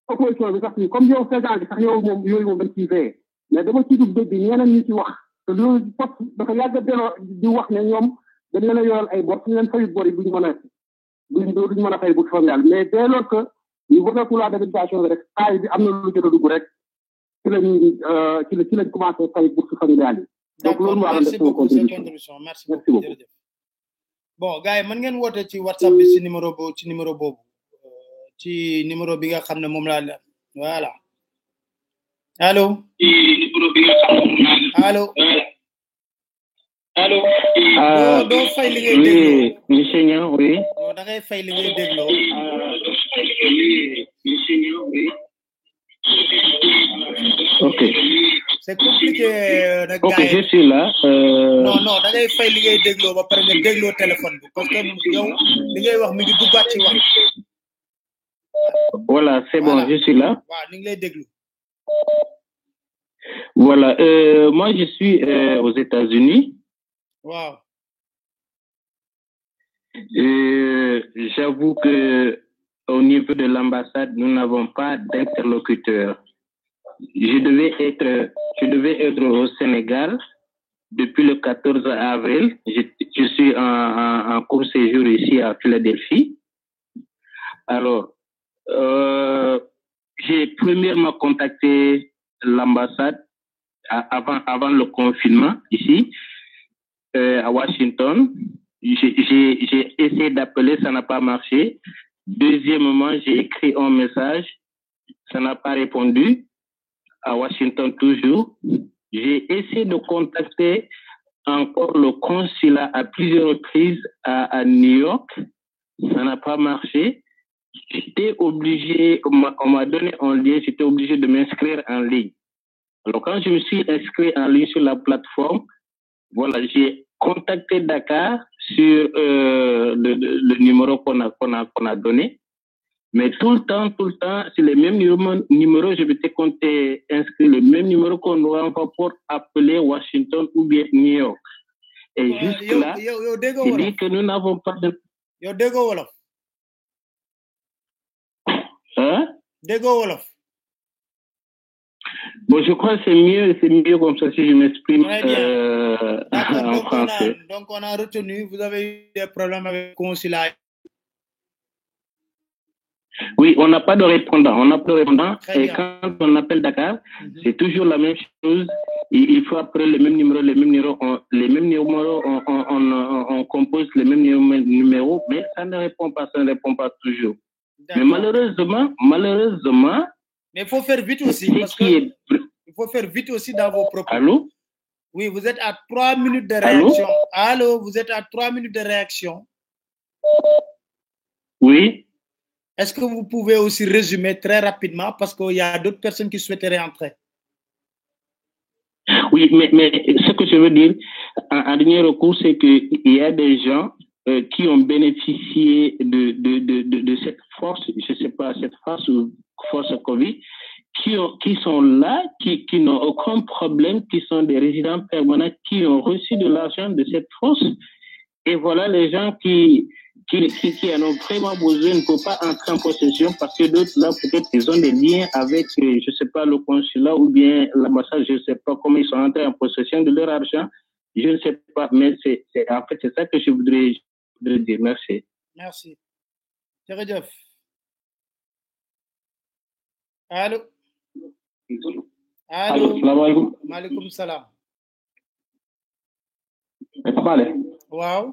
opposition bi sax ni comme yow sédan bi sax yow moom yooyu moom dañ ciy veillé mais dama ciy dugg dégg ñeneen ñu ci wax te loolu poste dafa yàgg delloo di wax ne ñoom dañ leen a yoral ay bor suñu leen fayut bor yi duñ mën a fay bourse familiale mais dès lors que ñu voté pour la d'habilitation bi rek taay bi am na lu jot a dugg rek ci lañ commencé fay bourse familiale yi donc loolu maa doon def sama contribution merci beaucoup jërëjëf bon gars yi mën ngeen woote ci WhatsApp bi ci numéro boobu ci numéro bi nga xam ne moom laa la voilà allo doo fay li ngay dégloo monsieur Niang oui da ngay fay li ngay dégloo ok c'est compliqué nag ok je suis là non da ngay fay li ngay dégloo ba pare nga dégloo téléphone bi parce que yow li ngay wax mi ngi duggaat ci wax voilà c'est bon je suis là waaw ni ngi lay déglu voilà moi je suis aux États-Unis wow j'avoue que au niveau de l'ambassade nous n'avons pas d'interlocuteur je devais être au Sénégal depuis le 14 avril je suis en court séjour ici à Philadelphie alors j'ai premièrement contacté l'ambassade avant le confinement ici à Washington. J'ai essayé d'appeler, ça n'a pas marché. Deuxièmement, j'ai écrit un message, ça n'a pas répondu. À Washington toujours. J'ai essayé de contacter encore le consulat à plusieurs reprises à New York, ça n'a pas marché. J'étais obligé, on m'a donné un lien, j'étais obligé de m'inscrire en ligne. Alors, quand je me suis inscrit en ligne sur la plateforme, voilà, j'ai contacté Dakar sur le numéro qu'on a donné. Mais tout le temps, c'est les mêmes numéros, je m'étais inscrit le même numéro qu'on aura pour appeler Washington ou bien New York. Et jusque-là, il dit que nous n'avons pas de... Hein? Bon, je crois que c'est mieux comme ça si je m'exprime en français. Donc, on a retenu, vous avez eu des problèmes avec le consulat. Oui, on n'a pas de répondant. Et quand on appelle Dakar, c'est toujours la même chose. Il faut après les mêmes numéros, on compose les mêmes numéros, mais ça ne répond pas toujours. Mais malheureusement. Mais il faut faire vite aussi, parce que il faut faire vite aussi dans vos propos. Allô? Oui, vous êtes à 3 minutes de réaction. Allô, vous êtes à 3 minutes de réaction. Oui. Est-ce que vous pouvez aussi résumer très rapidement, parce qu'il y a d'autres personnes qui souhaiteraient entrer? Oui, mais ce que je veux dire, en dernier recours, c'est qu'il y a des gens qui ont bénéficié de cette force, je ne sais pas, cette force ou force Covid, qui sont là, qui n'ont aucun problème, qui sont des résidents permanents, qui ont reçu de l'argent de cette force. Et voilà les gens qui en ont vraiment besoin ne peuvent pas entrer en possession parce que d'autres là, peut-être, ils ont des liens avec, je sais pas, le consulat ou bien l'ambassade, je sais pas comment ils sont entrés en possession de leur argent. Je ne sais pas, mais en fait, c'est ça que je voudrais dire. Merci. Merci. Jërëjëf. Allô? Allô? Salaamaaleykum. Maaleykum salaam. Papa Ale. Waaw.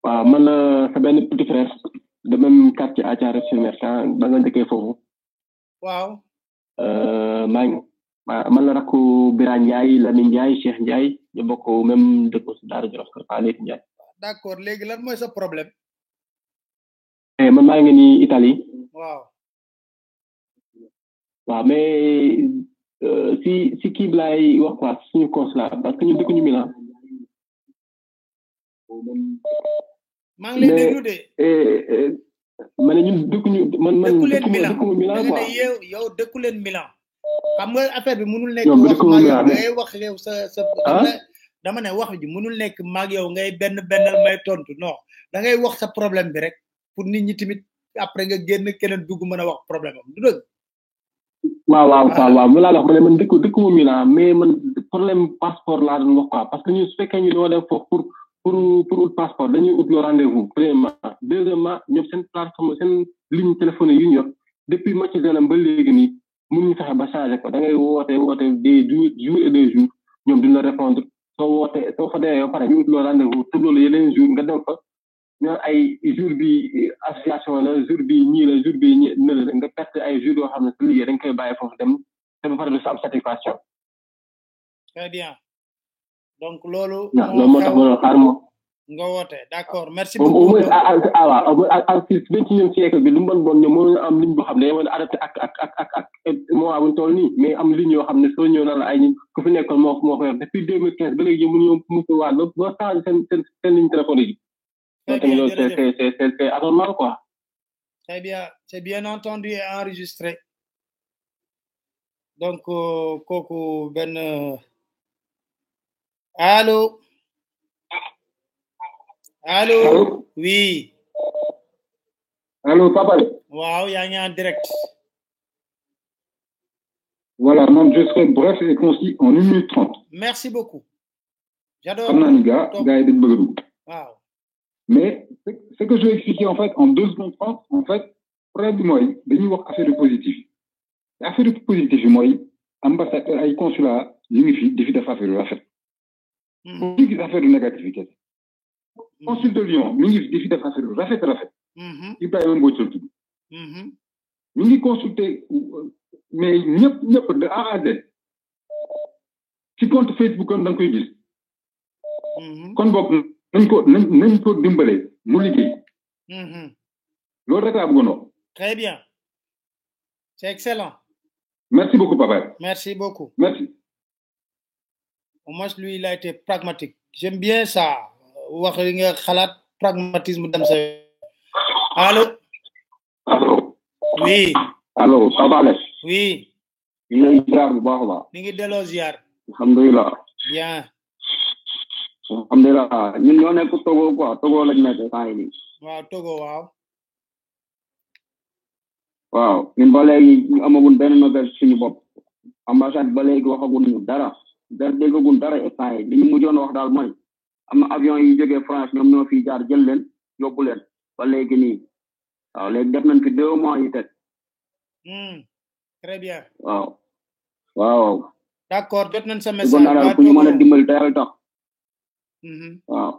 waaw man sa benn petit frère de même quartier à Thiaroye-sur-Mer ba nga dëkkee foofu. Waaw. maa ngi man la rakku Birane Ndiaye Lamine Ndiaye Cheikh Ndiaye ñu bokk même dëkk si Daara Jolof Kër Faalit Ndiaye. D'accord léegi lan mooy sa problème. man maa ngi nii Italie. Waaw. waaw mais si kii bi laay wax quoi suñu consulat parce que ñu dëkkuñu Milan. maa ngi lay déglu de. ma ne ñun dëkkuñu man dëkkuñu Milan quoi. yow dëkku leen Milan. xam nga affaire bi mënul nekk wax maag yow ngay wax yow sa dama ne wax ji mënul nekk maag yow ngay bennal may tontu non da ngay wax sa problème bi rek pour nit ñi tamit après nga génn keneen dugg mën a wax problème am du dëgg. waaw mu laa wax ma ne man dëkkuma Milan mais man problème passeport laa doon wax quoi parce que ñu su fekkee ñu doo dem foofu pour ut passeport dañuy ut le rendez-vous premièrement deuxièmement ñoom seen plateforme seen ligne téléphonique yu ñu yor depuis Mathieu ba léegi nii mënuñu fexe ba changé ko da ngay woote des jours et des jours ñoom duñ la répondre soo fa demee ba pare ñu ut le rendez-vous te loolu yeneen jour nga dem fa ñoo ay jour bi association la jour bi ñii la jour bi ñii ne la nga perte ay jours yoo xam ne su liggéey dañ koy bàyyi foofu dem te ba pare du sa am satisfaction. Très bien donc loolu. moo tax ma xaar ma. nga woote d'accord merci beaucoup. au moins ak 21e siècle bi lu mu bon ñoom mënuñu am ligne boo xam ne dañoo adapté ak moment bu ñu toll nii mais am ligne yoo xam ne soo ñëw na la ay ñi ku fi nekkoon moo ko yor depuis 2015 ba léegi mënuñoo musu waat ba changé seen ligne téléphonique yi. C'est anormal quoi. Très bien, c'est bien entendu et enregistré. Donc, Coco, Allô? Allô? Oui. Allô, papa? Wow, il y a en direct. Voilà, non, je serai bref et concis en 1 minute 30. Merci beaucoup. J'adore. Wow. Mais ce que je vais expliquer en fait en 2 secondes 30, en fait, problème moi, dañuy wax affaire de positif. Affaire de positif moi, ambassadeur ay consulat ñu ngi fi di fi def affaire yu rafet. Ñu ngi affaire de négativité. Consul de Lyon mi ngi di fi def affaire yu rafet. Ibrahima Mbodj tudd. Ñu ngi consulter mais ñëpp de A à Z. Ci compte Facebook kon da nga koy gis. Kon bokk nañ ko dimbale mu liggéey. Loolu rek laa bëggoon. Très bien. C'est excellent. Merci beaucoup, papa. Merci beaucoup. Merci. Au moins, lui, il a été pragmatique. J'aime bien ça. Wax li nga xalaat pragmatisme dem sa. Allô? Allô? Oui. Allô, papa. Oui. ñu ngi ziar bu baax la. Ni ngi delloo ziar. Alhamdulillah. Bien. Alhamdulillah ñun ñoo nekk Togo quoi Togo lañ nekk saa yi nii. Waaw Togo waaw. waaw ñun ba léegi ñu amagun benn nouvelle suñu bopp ambassade ba léegi waxagun ñu dara déggagun dara instant yi li ñu mujjoon wax daal mooy am na avion yi jógee France ñoom ñoo fi jaar jël leen yóbbu leen ba léegi nii waaw léegi def nañ fi 2 mois yi teg. Très bien. waaw. D'accord jot nañ sa message. waaw ku ñu mën a dimbali te yàlla tax. waaw.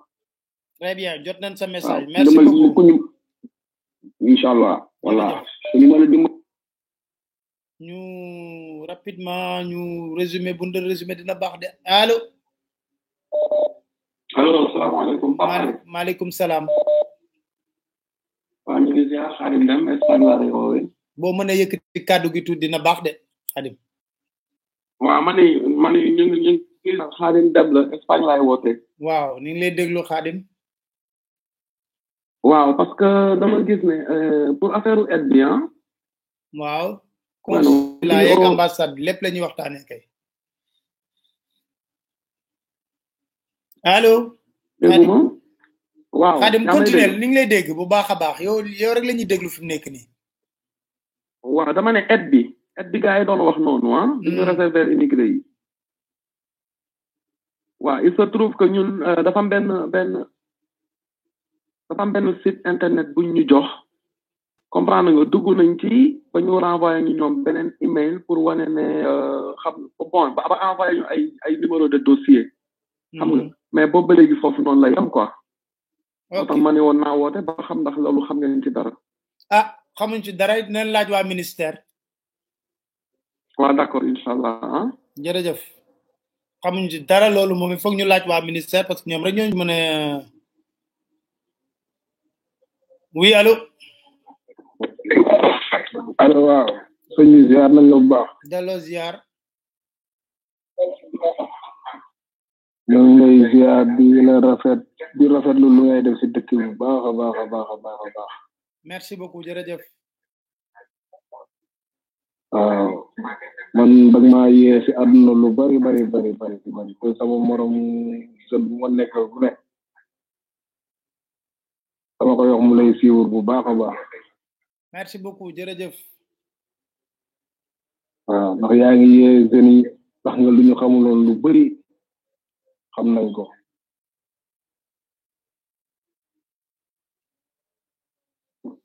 Très bien jot nañ sa message. Merci beaucoup. Inch'Allah. Voilà. Ñu rapidement ñu résumé bu ñu résumé dina baax de allo. allo salaamaaleykum. maaleykum salaam. waaw ñu ngi ziar Khadim Deme Espagne laa lay woowee. boo mënee yëkkati kàddu gi tuuti dina baax de Khadim. waaw man ñu ngi Khadim Deme la Espagne laay wootee. waaw ni ngi lay déglu Khadim. waaw parce que dama gis ne pour affaire aide bi waaw. consulat yeeg ambassade lépp la ñuy waxtaanee kay. allo. waaw Khadim continuel ni ngi lay dégg bu baax a baax yow rek la ñuy déglu fi mu nekk nii. waaw dama ne aide bi gars yi doon wax noonu du ñu réserver immigré yi. waaw il se trouve que ñun dafa am benn site internet buñ ñu jox comprendre nga dugg nañ ci ba ñu renvoyé ñu ñoom beneen email pour wane ne xam bon ba envoyé ñu ay numéro de dossier. xam nga mais boobu ba léegi foofu noonu la yam quoi. moo tax ma ne woon naa woote ba xam ndax loolu xam ngeen ci dara. xamuñ ci dara dinañ laaj waa ministère. waaw d'accord incha allah. jërëjëf. xamuñ ci dara loolu moom il faut ñu laaj waa ministère parce que ñoom rek ñooñu mën a. oui allo. allo waaw. sëñ bi ziar nañ la bu baax. delloo ziar. ñoo ngi lay ziar di rafetlu lu ngay def si dëkk bu baax a baax a baax a baax a baax. merci beaucoup jërëjëf. waaw man dag maa yee si àdduna lu bari te sama morom sën bu ma nekk bu ne dama ko yox mu lay siiwur bu baax a baax. merci beaucoup jërëjëf. waaw ndax yaa ngi yee jeunes yi tax nga lu ñu xamuloon lu bari xam nañ ko.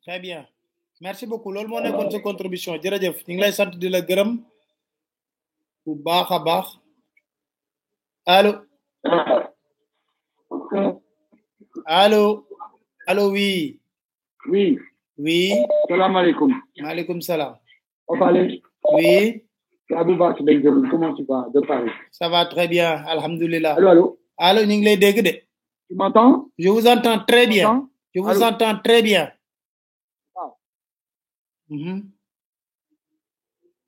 très bien merci beaucoup loolu moo nekkoon sa contribution jërëjëf ñu ngi lay sant di la gërëm bu baax a baax allo. allo oui. salaamaaleykum. maaleykum salaam. oui. c'est Aboubacry Benjamin, comment tu vas de Paris? Ça va très bien, alhamdoulilah. Allô? Allô, ñu ngi lay dégg de. Tu m'entends? Je vous entends très bien. Je vous entends très bien.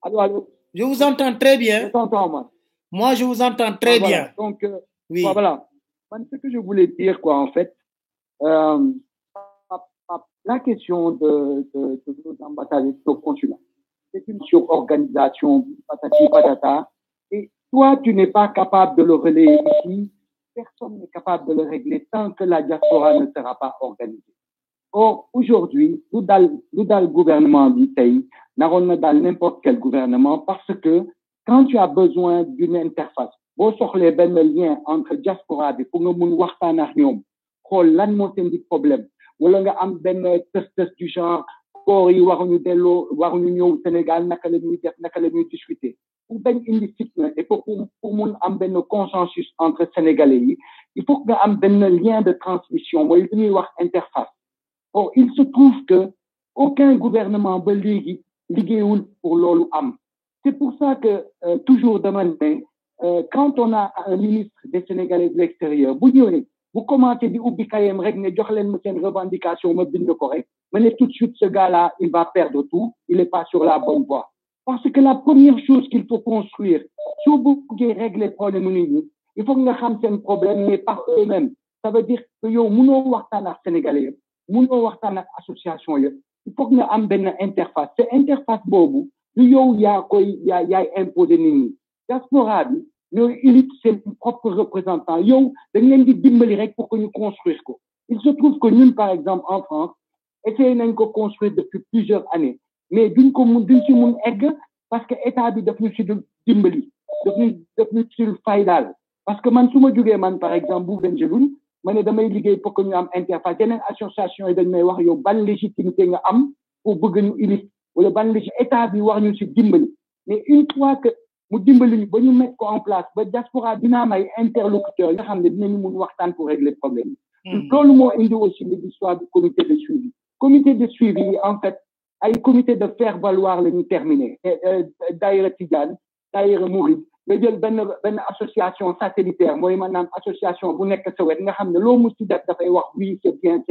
Allô? Je vous entends très bien. Je t'entends, moi. Moi, je vous entends très bien. Donc, oui. Voilà. Ce que je voulais dire, quoi, en fait, la question de nos ambassadeurs, de nos consulats, c'est une surorganisation, patati patata, et toi, tu n'es pas capable de le relayer ici, personne n'est capable de le régler tant que la diaspora ne sera pas organisée. Or, aujourd'hui, nous dans le gouvernement du pays, nous dans n'importe quel gouvernement, parce que quand tu as besoin d'une interface, boo soxlee benn lien entre diaspora bi pour nga mun waxtaan ak ñoom xool lan moo seen di problème wala nga am benn test du genre koor yi waruñu ñëw Sénégal naka la ñuy def naka la ñuy discuter pour bañ indi fitna et pour mun am benn consensus entre sénégalais yi il faut que nga am benn lien de transmission mooy li ñuy wax interface. Or il se trouve que aucun gouvernement ba léegi liggéeyul pour loolu am. C'est pour ça que toujours demain quand on a un ministre des Sénégalais de l'extérieur, vous commentez du Ubikayem rek ne jox leen ma seen revendication ma bind ko rek mais tout de suite ce gars-là il va perdre tout, il n'est pas sur la bonne voie. Parce que la première chose qu'il faut construire, si vous voulez régler les problèmes il faut que nga xam seen problème mais par eux-mêmes. Ça veut dire que yow mënoo waxtaan ak Sénégalais mënoo waxtaan ak association yëpp il faut que nga am benn interface. Cette interface boobu du yow yaay imposer nit ñi. Diaspora bi ñooy élite seen propre représentant yow dañ leen di dimbali rek pour que ñu construire ko. Il se trouve que ñun par exemple en France essayé nañ ko construire depuis plusieurs années mais duñ ci mun egg parce que état bi daf ñu ci dimbali daf ñu ci faydal parce que man su ma jógee man par exemple bu Benjeloun ma ne damay liggéey pour que ñu am interface yeneen association yi dañ may wax yow ban légitimité nga am pour bëgg ñu élite wala ban état bi wax ñu ci dimbali mais une fois que mu dimbali ñu ba ñu mettre ko en place ba diaspora dina am ay interlocuteurs nga xam ne dinañu mun waxtaan pour régler problème yi. loolu moo indi aussi l'histoire du comité de suivi. Comité de suivi en fait ay comité de faire valoir la ñu terminé. Daïra Tidiane Daïra Mouride nga jël benn association satellitaire mooy maanaam association bu nekk sa wet nga xam ne loo mus ci def dafay wax oui c'est bien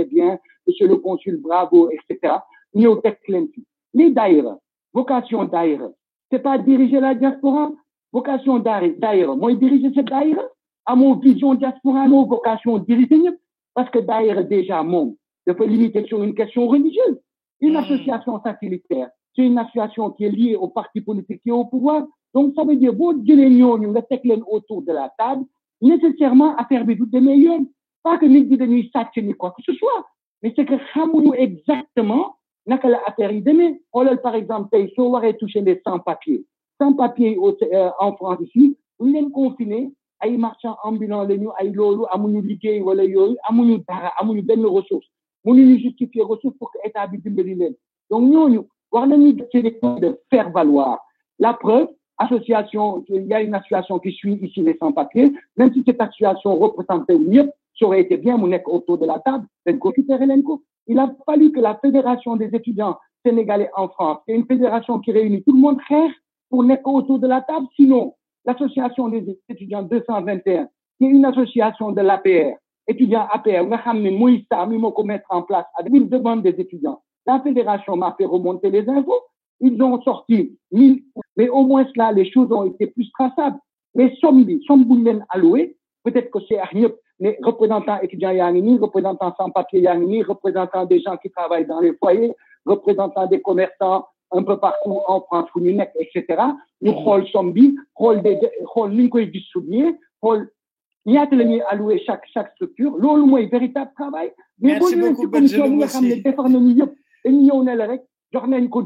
monsieur le consul bravo et cetera ñëw teg leen fi li daïra vocation daïra c'est pas diriger la diaspora. Vocation daïra mooy diriger cette daïra amoo vision diaspora amoo vocation diriger ñëpp parce que daïra déjà moom dafa limiter sur une question religieuse. Une association satellitaire c'est une association qui est liée au parti politique qui est au pouvoir. Donc, ça veut dire, vous êtes autour de la table, nécessairement, affaire bi du demee yoon. Pas que nit ñi dañuy sàcc ni quoi que ce soit, mais c'est que xamuñu exactement naka la affaire yi demee. Xoolal par exemple tey soo waree toucher les sans-papiers en France ici buñ leen confiné ay marchands ambulants lañu ay loolu amuñu liggéey wala yooyu amuñu dara amuñu benn ressource mënuñu justifier ressource pour que état bi dimbali leen. Donc ñooñu war nañu de faire valoir. La preuve, association, il y a une association qui suit ici les sans-papiers, même si cette association représentait mieux, ça aurait été bien mon autour de la table, il a fallu que la Fédération des étudiants sénégalais en France, c'est une fédération qui réunit tout le monde frère pour n'être autour de la table, sinon l'association des étudiants 221, qui est une association de l'APR, étudiants APR, on va mettre en place à une demande des étudiants. La fédération m'a fait remonter les infos, ils ont sorti 1000, mais au moins là, les choses ont été plus traçables. Mais somme boulen alloué, peut-être que c'est rien, mais représentants étudiants Yangini, représentants sans papier Yangini, représentants des gens qui travaillent dans les foyers, représentants des commerçants un peu partout en France, etc. Nous rôle sombi, rôle l'incoï du souvenir, rôle il y a alloué chaque structure. L'autre moins véritable travail. Mais merci beaucoup, Benjelloum aussi. jox nañ ko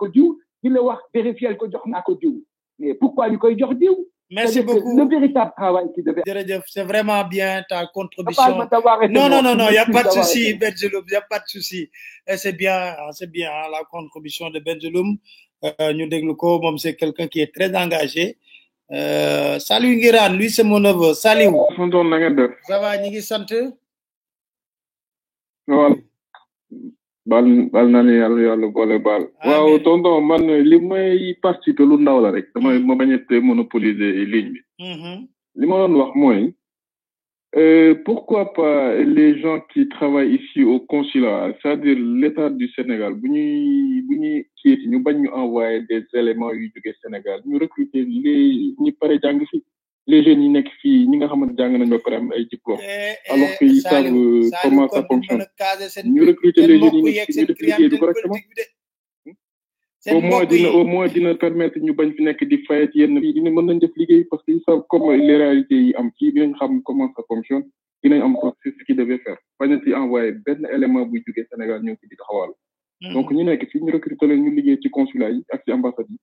diw di la wax vérifier ko jox naa ko diw mais pourquoi ñu koy jox diw merci beaucoup le véritable travail qui devait jërëjëf c'est vraiment bien ta contribution non y a pas de souci Benjelloum y a pas de souci et c'est bien la contribution de Benjelloum ñu déglu ko moom c'est quelqu'un qui est très engagé salut Ngiraan lui c'est mon neveu salut fonton na nga def ça va ñi ngi sant voilà bal na ne yàlla boole baal waaw tonton man li may participer lu ndaw la rek damay ma bañete monopoliser ligne bi li ma doon wax mooy pourquoi pas les gens qui travaillent ici au consulat c'est-à-dire l'état du Sénégal bu ñuy kiiti ñu bañ ñu envoyer des éléments yu jóge Sénégal ñu recruter ñi pare jàng fi les jeunes yi nekk fii ñi nga xamante jàng nañ ba pare am ay diplômes alors que ils savent comment ça fonctionne ñu recruter les jeunes yi nekk fii ñu def liggéey bi correctement au moins dina permettre ñu bañ fi nekk di fayet yenn fii dina mën nañ def liggéey parce que ils savent comment les réalités yi am fii dinañ xam comment ça fonctionne dinañ am c'est ce qu'ils devaient faire bañ ci envoyer benn élément buy jógee Sénégal ñëw ci di taxawal donc ñu nekk fii ñu recruter leen ñu liggéey ci consulat yi ak ci ambassade yi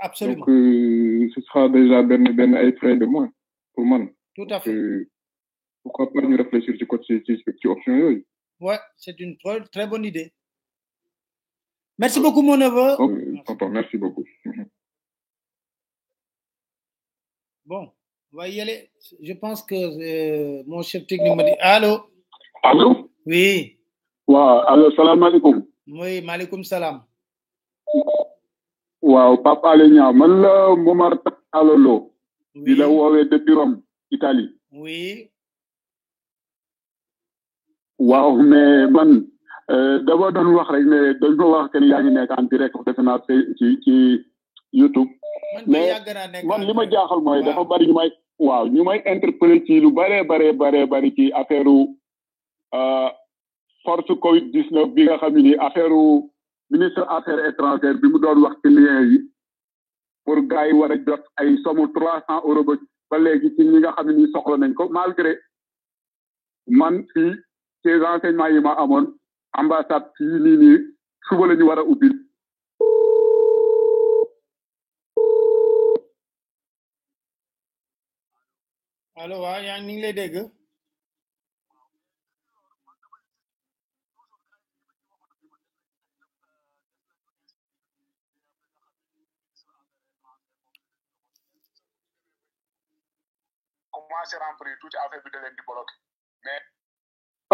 absolument donc ce sera déjà ben ay frais de moins pour moi. Tout à fait. Pourquoi pas nous réfléchir sur cette option? Ouais, c'est une très bonne idée. Merci beaucoup, mon neveu. Merci beaucoup. Bon, on va y aller. Je pense que mon chef technique m'a dit allô. Allô? Oui. Wow, allô, salam alaikum. Oui, malikum salam. Wow, Papa Alenia, man la Momar Alolo. Oui. Il a woowee depuis Rome, Italie. Oui. Waaw, mais man d'abord doon wax rek ne dañ ko wax que yaa ngi nekk en direct defe naa ci YouTube. Mais man li ma jaaxal mooy dafa bari ñu may interpeller ci lu bari ci affaire force Covid-19 bi nga xam ni affaire ministre affaires étrangères bi mu doon wax ci lien yi pour gars yi war a jot ay somme 300 euros ba léegi ci ñi nga xam ni soxla nañ ko malgré man fii ces renseignements yi ma amoon ambassade fii nii suba la ñu war a ubbi. allo waaw yaa ngi lay dégg. commencé remplir tout affaire bi da leen di bloqué mais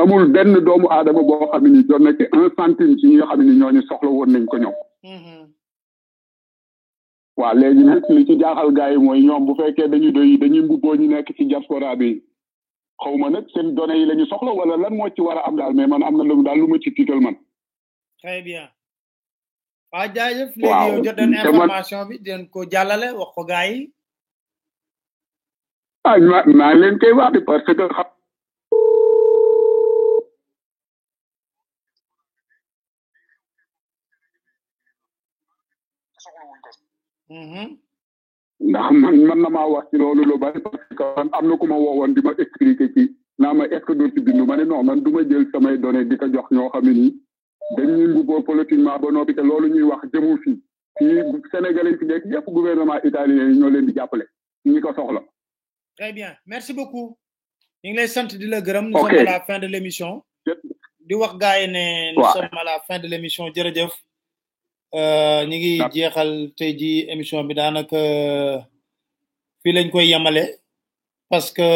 amul benn doomu aadama boo xam ni doon na ci 1 centime ci ñi nga xam ni ñooñu soxla woon nañ ko ñoom. waaw léegi nag li ci jaaxal gars yi mooy ñoom bu fekkee dañuy mbubboo ñu nekk ci diaspora bi xaw ma nag seen données yi la ñu soxla wala lan moo ci war a am daal mais man am na lu daal lu ma ci tiital man. très bien. waaw jaajëf. léegi yow jot nañ information bi den ko jàllale wax ko gars yi. ah maa leen koy wax parce que ndax man na maa wax ci loolu lu bari parce que man am na ku ma woowoon di ma expliquer ci naa ma est-ce que doo ci bindu ma ne non man du ma jël samay données di ko jox ñoo xam ne nii dañuy mbubboo politiquement ba noppi te loolu ñuy wax jëmul fii Sénégalais fi nekk yëpp gouvernement italien yi ñoo leen di jàppale ñi ko soxla. Très bien merci beaucoup ñu ngi lay sant di la gërëm. nous sommes à la fin de l'émission. di wax gars yi ne nous sommes à la fin de l'émission jërëjëf. ñu ngi jeexal tey ji émission bi daanaka fii lañ koy yemale parce que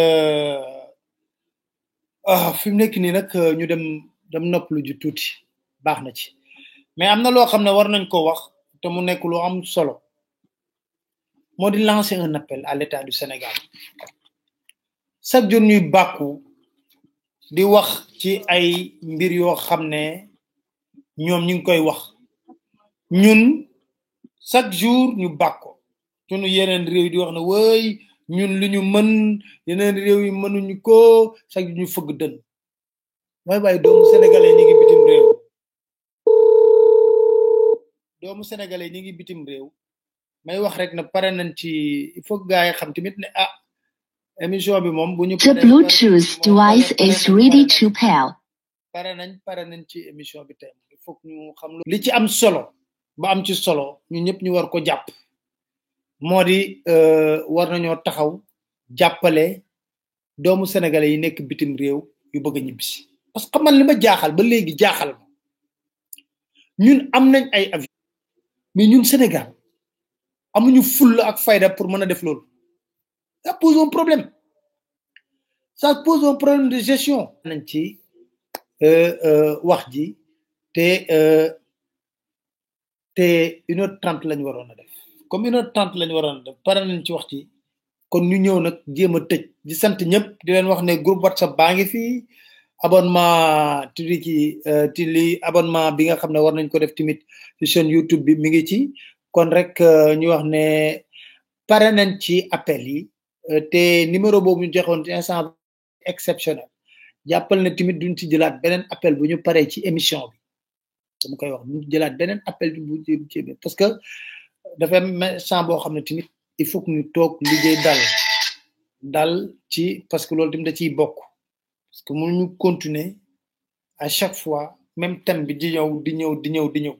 fi mu nekk nii nag ñu dem noppalu ju tuuti baax na ci mais am na loo xam ne war nañ ko wax te mu nekk lu am solo moo di lancer un appel à l'État du Sénégal chaque jour ñuy bàkku di wax ci ay mbir yoo xam ne ñoom ñu ngi koy wax ñun chaque jour ñu bàkko sunu yeneen réew di wax ne wëy ñun lu ñu mën yeneen réew yi mënuñu ko chaque jour ñu fëgg dën waaye doomu sénégalais ñi ngi bitim réew may wax rek na pare nañ ci il faut gars yi xam tamit ne émission bi moom bu ñu The Bluetooth device is ready to pair. pare nañ ci émission bi tey il faut ñu xam li ci am solo ba am ci solo ñu ñëpp ñu war ko jàpp moo di war nañoo taxaw jàppale doomu sénégalais yi nekk bitim réew yu bëgg a ñibbisi parce que man li ma jaaxal ba léegi jaaxal ma ñun am nañ ay avion mais ñun Sénégal amuñu fulla ak fayda pour mën a def loolu ça pose un problème de gestion nañ ci wax ji te 1h30 lañ waroon a def comme 1h30 lañ waroon a def pare nañ ci wax ci kon ñu ñëw nag jéem a tëj di sant ñëpp di leen wax ne groupe WhatsApp baa ngi fii abonnement tuddi ci li abonnement bi nga xam ne war nañ ko def tamit ci chaîne YouTube bi mi ngi ci kon rek ñu wax ne pare nañ ci appel yi te numéro boobu ñu joxoon ci instant exceptionnel jàppal ne tamit duñ ci jëlaat beneen appel bu ñu paree ci émission bi dama koy wax duñ jëlaat beneen appel bu ci parce que dafa instant boo xam ne tamit il faut que ñu toog liggéey dal ci parce que loolu tamit da ciy bokk parce que mënuñu continuer à chaque fois même thème bi di ñëw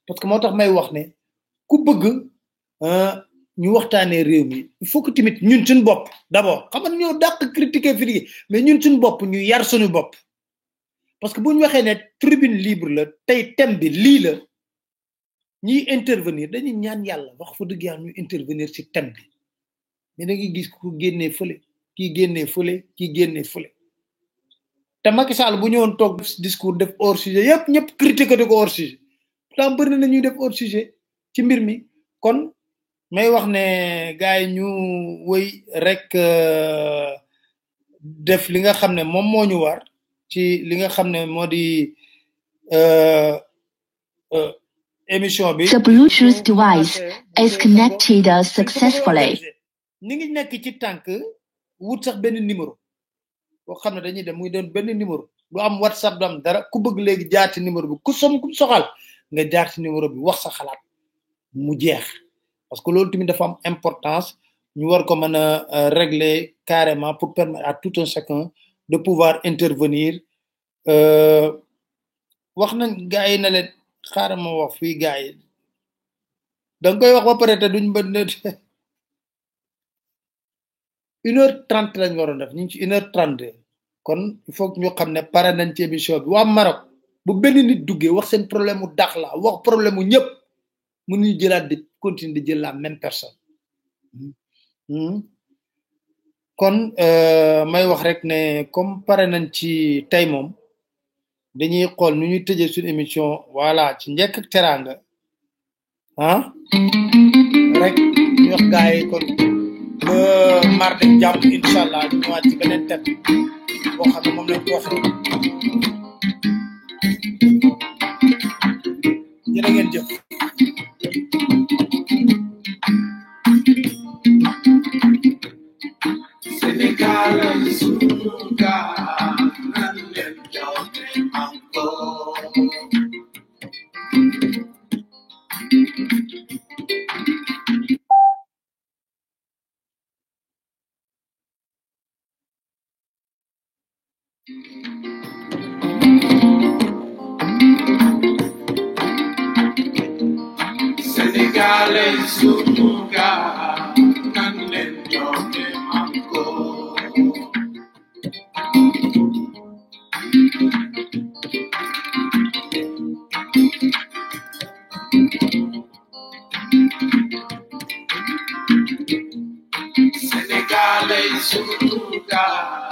parce que moo tax may wax ne ku bëgg ñu waxtaanee réew mi il faut que tamit ñun suñu bopp d'abord xam nga ñoo dàq critiquer fii mais ñun suñu bopp ñu yar suñu bopp parce que bu ñu waxee ne tribune libre la tey thème bi lii la ñiy intervenir dañuy ñaan yàlla wax fa dëgg yàlla ñu intervenir ci thème bi mais da ngay gis ku génnee fële kii génnee fële te Macky Sall bu ñëwoon toog discours def hors sujet yëpp ñëpp critiquer ko hors sujet pourtant bëri na ñuy def hors sujet ci mbir mi kon may wax ne gars yi ñu wëy rek def li nga xam ne moom moo ñu war ci li nga xam ne moo di émission bi. The Bluetooth device is connected successfully. ñi ngi nekk ci tànk wut sax benn numéro boo xam ne dañuy dem muy doon benn numéro du am WhatsApp du am dara ku bëgg léegi jaar ci numéro bi ku soxal nga jaar ci numéro bi wax sa xalaat mu jeex parce que loolu tamit dafa am importance ñu war ko mën a régler carrément pour permettre à tout un chacun de pouvoir intervenir wax nañ gars yi na leen xaaral ma wax fii gars yi da nga koy wax ba pare te duñ ba 1h30 lañ waroon def ñu ngi ci 1h32 kon il faut que ñu xam ne pare nañ ci émission bi waa Maroc bu benn nit duggee wax seen problème mu dax la wax problème mu ñëpp mënuñu jëlaat di continuer di jël la même personne kon may wax rek ne comme pare nañ ci tey moom dañuy xool nu ñuy tëjee suñu émission voilà ci njëkk ak teraanga rek ñu wax gars yi kon ba mardi jàmm incha allah ñu ñëwaat ci beneen thème boo xam ne moom lañ ko waxee jërë ngeen jëf. Sénégal suñu gaal nan leen joxe encore Sénégalais sunu gaal nan leen joxe manko Sénégalais sunu gaal